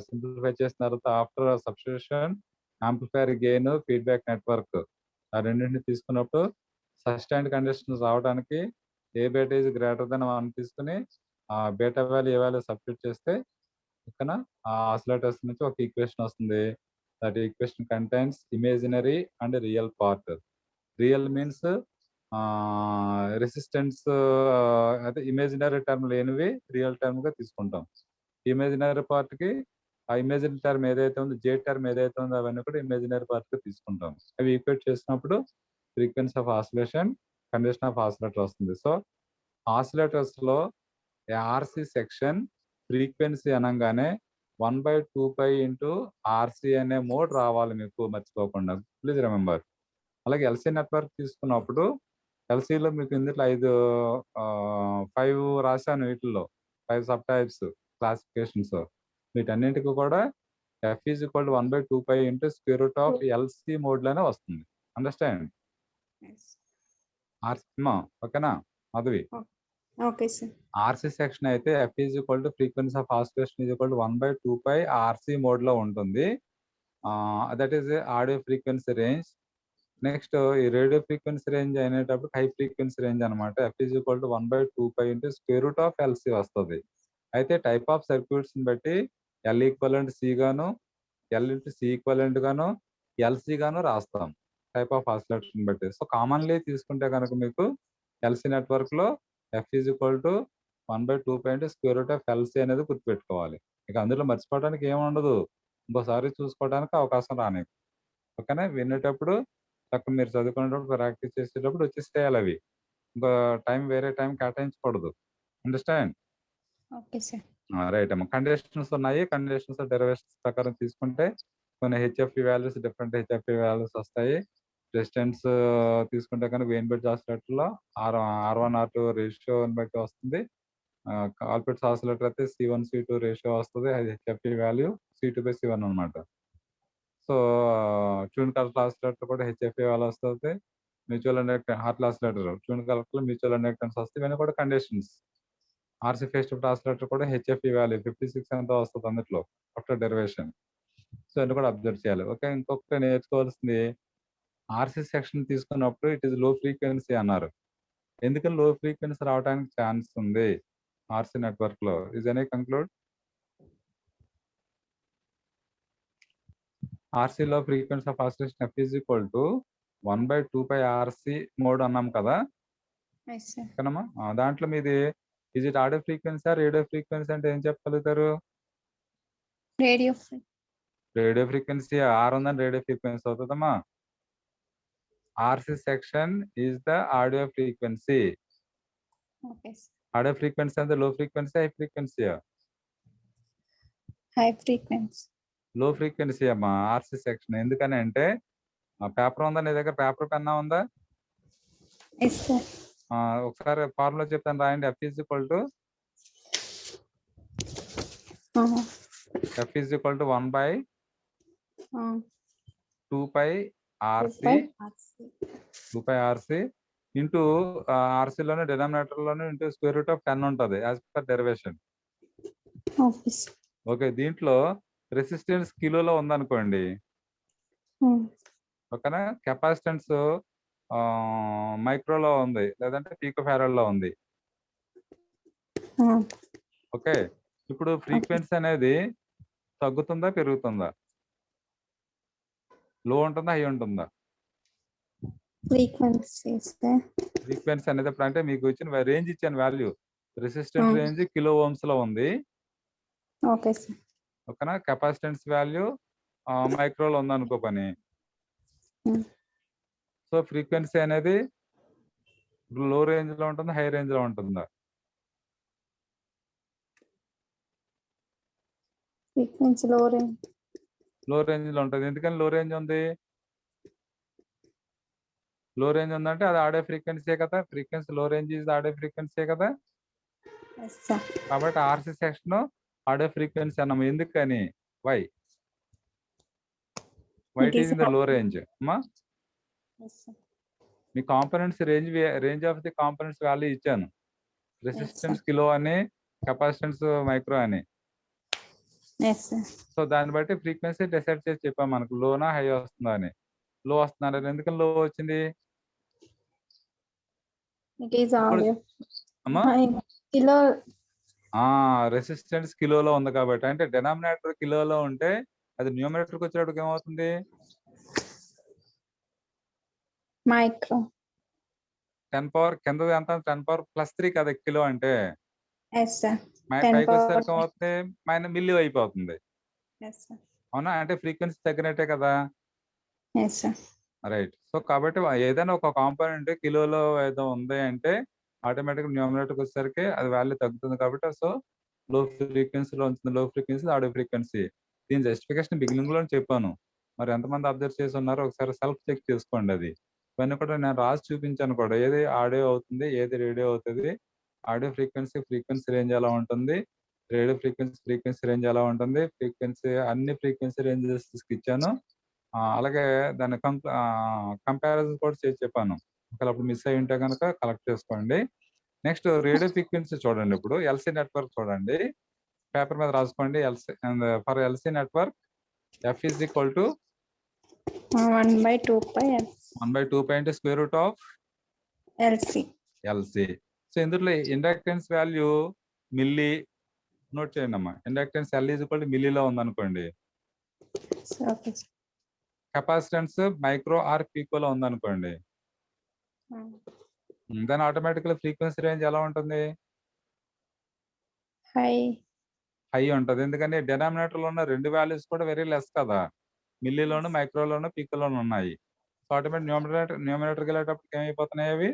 సింప్లిఫై చేసిన తర్వాత after substitution amplifier gain feedback network ఆ రెండింటిని తీసుకున్నప్పుడు సస్టైన్డ్ కండిషన్స్ రావడానికి ఏ బేటా ఈజ్ గ్రేటర్ దెన్ 1 తీసుకుని బేటా వాల్యూ ఏ వాల్యూ సబ్స్టిట్యూట్ చేస్తే ఇక్కడ ఆ ఆసిలేటర్స్ నుంచి ఒక ఈక్వేషన్ వస్తుంది. That equation contains imaginary and real part. Real means resistance, అదే ఇమేజినరీ టర్మ్ లేనివి రియల్ టర్మ్ గా తీసుకుంటాం. ఇమేజినరీ పార్ట్ కి ఆ ఇమేజినరీ టర్మ్ ఏదైతే ఉందో, జే టర్మ్ ఏదైతే ఉందో అవన్నీ కూడా ఇమేజినరీ పార్ట్ గా తీసుకుంటాం. అవి ఈక్వేట్ చేసినప్పుడు frequency of oscillation, condition of oscillator వస్తుంది. సో ఆసిలేటర్స్ లో ఆర్సీ సెక్షన్ ఫ్రీక్వెన్సీ అనగానే 1/2π ఇంటూ ఆర్సీ అనే మోడ్ రావాలి మీకు, మర్చిపోకుండా. Please remember. అలాగే ఎల్సీ నెట్వర్క్ తీసుకున్నప్పుడు ఎల్సీలో మీకు ఇందులో 5 రాశాను. వీటిల్లో 5 సబ్ టైప్స్ క్లాసిఫికేషన్స్. వీటన్నింటికి కూడా F is equal to 1/2π into √LC mode లోనే వస్తుంది. అండర్స్టాండ్? ఆర్సీ ఓకేనా Madhavi? Okay sir. RC section అయితే F is equal to frequency of oscillation is equal to 1/2π RC mode లో ఉంటుంది. That is audio frequency range. Next ఈ radio frequency range అనేటప్పుడు high frequency range అనమాట. F is equal to 1/2π into √LC వస్తుంది. అయితే type of circuits ని బట్టి L equivalent C గాను, L ఇంటూ C ఈక్వలెంట్ గాను, LC గాను రాస్తాం టైప్ ఆఫ్ ఆసిలేషన్ బట్టి. సో కామన్లీ తీసుకుంటే కనుక మీకు ఎల్సీ నెట్వర్క్ లో F is equal to 1/2π into √LC అనేది గుర్తుపెట్టుకోవాలి. ఇక అందులో మర్చిపోవడానికి ఏముండదు, ఇంకోసారి చూసుకోవడానికి అవకాశం రాని. ఓకేనా, వినేటప్పుడు అక్కడ మీరు చదువుకునేటప్పుడు ప్రాక్టీస్ చేసేటప్పుడు వచ్చేసేయాలి అవి. ఇంకా వేరే టైం కేటాయించకూడదు. అండర్స్టాండ్? Okay sir. రైట్ అమ్మా. కండిషన్స్ ఉన్నాయి. కండిషన్స్ డెరివేషన్స్ ప్రకారం తీసుకుంటే కొన్ని HFE values, different HFE values వస్తాయి. రెసిస్టెన్స్ తీసుకుంటే కనుక వెయిన్ బ్రిడ్జ్ ఆసిలేటర్ లో R1R2 రేషియోని బట్టి వస్తుంది. కాల్పిట్స్ ఆసిలేటర్ అయితే C1C2 రేషియో వస్తుంది. అది హెచ్ఎఫ్ఈ వాల్యూ C2/C1 అనమాట. సో ట్యూన్ కలెక్టర్ ఆసిలేటర్ కూడా హెచ్ఎఫ్ఏ వాల్యూ వస్తుంది. Mutual inductance Hartley oscillator tune collector mutual inductance వస్తాయి. ఇవన్నీ కూడా conditions. RC phase shift oscillator కూడా హెచ్ఎఫ్ఈ వాల్యూ 56 ఎంతో వస్తుంది అందులో ఆఫ్టర్ డెరివేషన్. సో అన్ని కూడా అబ్జర్వ్ చేయాలి. ఓకే, ఇంకొక నేర్చుకోవాల్సింది ఆర్సీ సెక్షన్ తీసుకున్నప్పుడు ఇట్ ఈస్ లో ఫ్రీక్వెన్సీ అన్నారు. ఎందుకని లో ఫ్రీక్వెన్సీ రావడానికి ఛాన్స్ ఉంది ఆర్సీ నెట్వర్క్ లో? Is any conclude? ఆర్సీలో frequency of oscillation F is equal to 1/2πRC mode అన్నాం కదా. Yes, sir. ఓకేనమ్మా. దాంట్లో మీది is it audio frequency radio frequency అంటే ఏం చెప్పగలుగుతారు? Radio. రేడియో ఫ్రీక్వెన్సీ ఆర్ ఉందని రేడియో ఫ్రీక్వెన్సీ అవుతుందమ్మా. RC section is the audio frequency. Okay, sir. Audio frequency అంటే లో frequency high frequency? High frequency. లో ఫ్రీక్వెన్సీ అమ్మా ఆర్సీ సెక్షన్. ఎందుకని అంటే పేపర్ ఉందా నీ దగ్గర? పేపర్ పెన్నా ఉందా? Yes, sir. ఒకసారి ఫార్ములా చెప్తాను రాయండి. F is equal to F is equal to 1/2πRC 2πRC into ఆర్సీలోనే డినామినేటర్లోనే ఇంటూ స్క్వేర్ రూట్ ఆఫ్ 10 ఉంటుంది as per derivation. Okay, sir. Okay, దీంట్లో రెసిస్టెన్స్ కిలోలో ఉందనుకోండి, ఓకేనా. కెపాసిటెన్స్ మైక్రోలో ఉంది, లేదంటే పీకో ఫారడ్లో ఉంది. ఓకే, ఇప్పుడు ఫ్రీక్వెన్సీ అనేది తగ్గుతుందా పెరుగుతుందా? లో ఉంటుందా హై ఉంటుందా? Frequency, sir. ఫ్రీక్వెన్సీ అనేది ఎప్పుడు అంటే మీకు ఇచ్చిన రేంజ్ ఇచ్చాను value. Resistance range kilo Ohm's లో ఉంది. Okay, sir. ఓకేనా. కెపాసిటెన్స్ వాల్యూ మైక్రోలో ఉంది అనుకో పని. సో ఫ్రీక్వెన్సీ అనేది లో రేంజ్ లో ఉంటుందా హై రేంజ్ లో ఉంటుందా? Frequency low range. లో రేంజ్ లో ఉంటుంది. ఎందుకని లో రేంజ్ ఉంది? లో రేంజ్ ఉందంటే అది ఆడే ఫ్రీక్వెన్సీ కదా. Frequency low range is audio frequency కదా. Yes, sir. కాబట్టి ఆర్సీ సెక్షన్ ఆడే ఫ్రీక్వెన్సీ అన్నాము. ఎందుకని? Why It is is in the low range అమ్మా. Yes, sir. మీ components range of the components value ఇచ్చాను. రెసిస్టెన్స్ కిలో అని, capacitance micro అని. Yes, sir. So దాన్ని బట్టి ఫ్రీక్వెన్సీ డిసైడ్ చేసి చెప్పాం మనకు లోనా హై వస్తుందా అని. లో వస్తున్నారు. ఎందుకని లో వచ్చింది? It is audio. అమ్మా Kilo. రెసిస్టెన్స్ కిలోలో ఉంది కాబట్టి, అంటే డినామినేటర్ కిలోలో ఉంటే అది న్యూమరేటర్కి వచ్చేటప్పుడు ఏమవుతుంది? Micro. 10 పవర్ కింద ఎంత? 10 పవర్ +3 కదా కిలో అంటే. Yes, sir. పైకి వచ్చేసరికి ఏమవుతుంది? మిల్లీ అయిపోతుంది. Yes, sir. అవునా? అంటే ఫ్రీక్వెన్సీ తగ్గినట్టే కదా. Yes, sir. రైట్. సో కాబట్టి ఏదైనా ఒక కాంపోనెంట్ కిలోలో ఏదో ఉంది అంటే ఆటోమేటిక్ న్యూమరేటర్కి వచ్చేసరికి అది వాల్యూ తగ్గుతుంది కాబట్టి సో లో ఫ్రీక్వెన్సీలో ఉంటుంది. లో ఫ్రీక్వెన్సీ ఆడియో ఫ్రీక్వెన్సీ. దీని జస్టిఫికేషన్ బిగినింగ్ లో చెప్పాను. మరి ఎంతమంది అబ్జర్వ్ చేసి ఉన్నారో ఒకసారి సెల్ఫ్ చెక్ చేసుకోండి. అది ఇవన్నీ కూడా నేను రాసి చూపించాను కూడా. ఏది ఆడియో అవుతుంది, ఏది రేడియో అవుతుంది, ఆడియో ఫ్రీక్వెన్సీ రేంజ్ ఎలా ఉంటుంది, రేడియో ఫ్రీక్వెన్సీ రేంజ్ ఎలా ఉంటుంది, ఫ్రీక్వెన్సీ అన్ని ఫ్రీక్వెన్సీ రేంజెస్ ఇచ్చాను. అలాగే దాన్ని కంపారిజన్ కూడా చేసి చెప్పాను. ఒకవేళ అప్పుడు మిస్ అయి ఉంటే కనుక కలెక్ట్ చేసుకోండి. నెక్స్ట్ రేడియో ఫ్రీక్వెన్సీ చూడండి. ఇప్పుడు ఎల్సీ నెట్వర్క్ చూడండి. పేపర్ మీద రాసుకోండి. For LC network F is equal to 1/2π అంటే square root of LC. So ఇందులో ఇండక్టెన్స్ వాల్యూ మిల్లీ నోట్ చేయండి అమ్మా. Inductance L is equal to మిల్లీలో ఉందనుకోండి. Okay. కెపాసిటెన్స్ మైక్రో ఆర్ పీకోలో ఉందనుకోండి. దాని ఆటోమేటిక్గా ఫ్రీక్వెన్సీ రేంజ్ ఎలా ఉంటుంది? హై ఉంటుంది. ఎందుకంటే డినామినేటర్లో ఉన్న రెండు వాల్యూస్ కూడా వెరీ లెస్ కదా. మిల్లీలోను, మైక్రోలోను, పీకోలోను ఉన్నాయి. సో ఆటోమేటిక్ న్యూమరేటర్కి వెళ్ళేటప్పటికి ఏమైపోతున్నాయి? అవి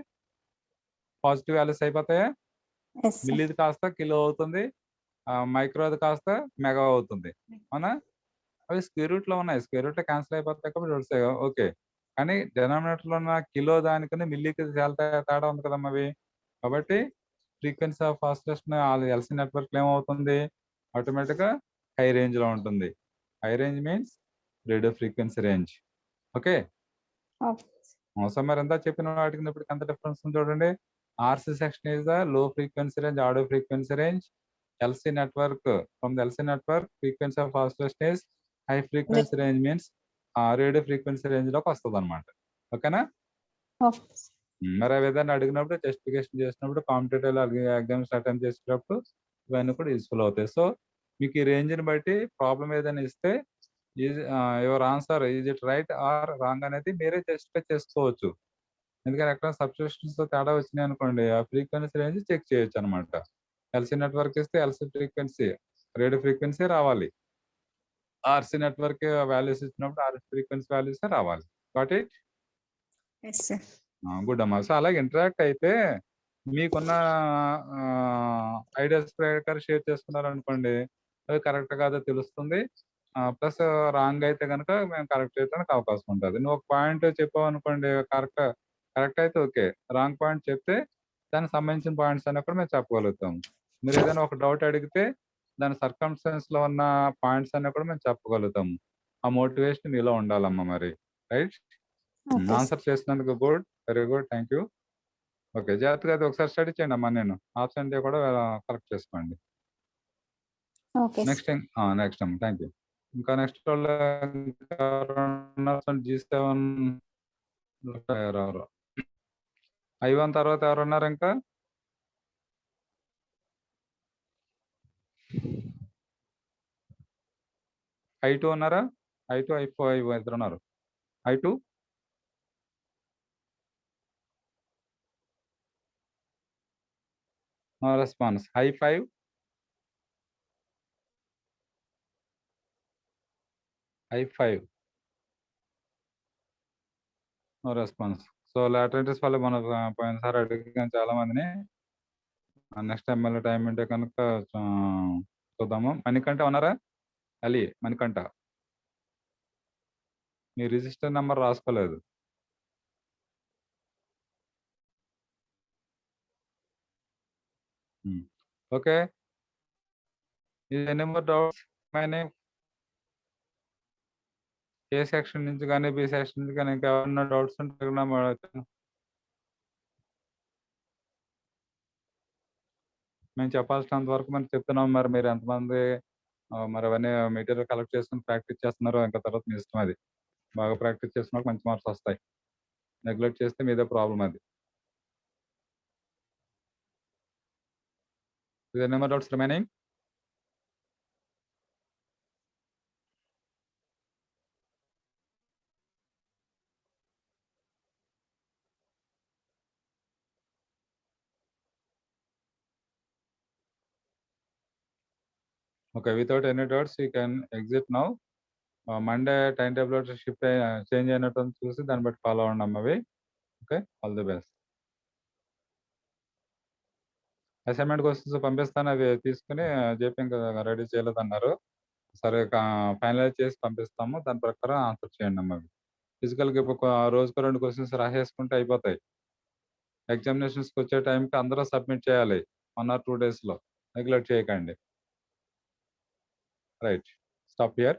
పాజిటివ్ వాల్యూస్ అయిపోతాయా? మిల్లీది కాస్త కిలో అవుతుంది, మైక్రోది కాస్త మెగా అవుతుంది. అవునా? అవి స్క్వేర్ రూట్ లో ఉన్నాయి. స్క్వేర్ రూట్ లో క్యాన్సిల్ అయిపోతాయి కాబట్టి ఓకే. కానీ డినామినేటర్ లో ఉన్న కిలో దానికన్నా మిల్లీకి చాలా తేడా ఉంది కదమ్మా అవి. కాబట్టి frequency of oscillation LC network ఏమవుతుంది? ఆటోమేటిక్ గా హై రేంజ్ లో ఉంటుంది. High range means radio frequency range. Okay. So మరి ఎంత చెప్పిన వాటికి ఇప్పుడు ఎంత డిఫరెన్స్ ఉంది చూడండి. RC section is the low frequency range, audio frequency range. LC network, from the LC network frequency of oscillation is high frequency range means radio frequency range లోకి వస్తుంది అనమాట. ఓకేనా? మరి ఆ విధంగా అడిగినప్పుడు జస్టిఫికేషన్ చేసినప్పుడు కాంపిటేటివ్ ఎగ్జామ్స్ అటెంప్ట్ చేసేటప్పుడు ఇవన్నీ కూడా యూస్ఫుల్ అవుతాయి. సో మీకు ఈ రేంజ్ని బట్టి ప్రాబ్లం ఏదైనా ఇస్తే your answer is it right are wrong అనేది మీరే జస్టిఫై చేసుకోవచ్చు. ఎందుకంటే ఎక్కడ సబ్స్టిట్యూషన్స్ తో తేడా వచ్చినాయి అనుకోండి, ఆ ఫ్రీక్వెన్సీ రేంజ్ చెక్ చేయొచ్చు అనమాట. ఎల్సీ నెట్వర్క్ ఇస్తే ఎల్సీ ఫ్రీక్వెన్సీ, రేడియో ఫ్రీక్వెన్సీ రావాలి. ఆర్సీ నెట్వర్క్ వాల్యూస్ ఇచ్చినప్పుడు ఆర్సీ ఫ్రీక్వెన్సీ వాల్యూస్ రావాలి. Got it? Yes, sir. Good అమ్మా. సో అలాగే ఇంటరాక్ట్ అయితే మీకున్న ఐడియాస్ ప్రకారం షేర్ చేసుకున్నారనుకోండి, అది కరెక్ట్ కాదో తెలుస్తుంది. ప్లస్ రాంగ్ అయితే కనుక మేము కరెక్ట్ చేయడానికి అవకాశం ఉంటుంది. నువ్వు ఒక పాయింట్ చెప్పావు అనుకోండి, కరెక్ట్ అయితే ఓకే. రాంగ్ పాయింట్ చెప్తే దానికి సంబంధించిన పాయింట్స్ అన్నీ కూడా మేము చెప్పగలుగుతాం. మీరు ఏదైనా ఒక డౌట్ అడిగితే దాని సర్కమ్స్టెన్స్ లో ఉన్న పాయింట్స్ అన్నీ కూడా మేము చెప్పగలుగుతాం. ఆ మోటివేషన్ మీలో ఉండాలమ్మా మరి. రైట్? Okay, sir. ఆన్సర్ చేసినందుకు good, very good, thank you. Okay, జాగ్రత్తగా అది ఒకసారి స్టడీ చేయండి అమ్మా. నేను ఆప్షన్ డే కూడా కరెక్ట్ చేసుకోండి. Okay, sir. నెక్స్ట్ అమ్మా, థ్యాంక్ యూ. ఇంకా నెక్స్ట్ వాళ్ళు G7 ఎవరు I1 తర్వాత ఎవరు ఉన్నారు ఇంకా? I2 ఉన్నారా? I2, I4, I1 ఇద్దరు ఉన్నారు. I2 no response. I5 no response. So laterites వల్ల మనం పోయినసారి అడిగాం చాలా మందిని. నెక్స్ట్ టైం మళ్ళీ టైం ఉంటే కనుక చూద్దాము. మణికంఠ ఉన్నారా? అలీ మణికంఠ, మీ రిజిస్టర్ నెంబర్ రాసుకోలేదు. Okay, any more doubts? A section నుంచి కానీ బి సెక్షన్ నుంచి కానీ ఇంకా ఏమన్నా డౌట్స్ ఉంటే మేము చెప్పాల్సినంత వరకు మనం చెప్తున్నాం. మరి మీరు ఎంతమంది మరి అవన్నీ మెటీరియల్ కలెక్ట్ చేసుకుని ప్రాక్టీస్ చేస్తున్నారో ఇంకా తర్వాత మీ ఇష్టం. అది బాగా ప్రాక్టీస్ చేస్తున్నప్పుడు మంచి మార్క్స్ వస్తాయి. నెగ్లెక్ట్ చేస్తే మీదే ప్రాబ్లం. అది any more doubts remaining? Okay, without any doubts, you can exit now. Monday timetable shift change అయినట్టు చూసి దాన్ని బట్టి ఫాలో అవ్వండి అమ్మవి. Okay, all the best. Assignment questions పంపిస్తాను, అవి తీసుకుని జేపీ ఇంకా రెడీ చేయలేదన్నారు. సరే ఫైనలైజ్ చేసి పంపిస్తాము, దాని ప్రకారం ఆన్సర్ చేయండి అమ్మవి. ఫిజికల్గా ఇప్పుడు రోజుకు 2 క్వశ్చన్స్ రాసేసుకుంటే అయిపోతాయి. ఎగ్జామినేషన్స్కి వచ్చే టైంకి అందరూ సబ్మిట్ చేయాలి 1 or 2 days లో. నెగ్లెక్ట్ చేయకండి. Right, stop here.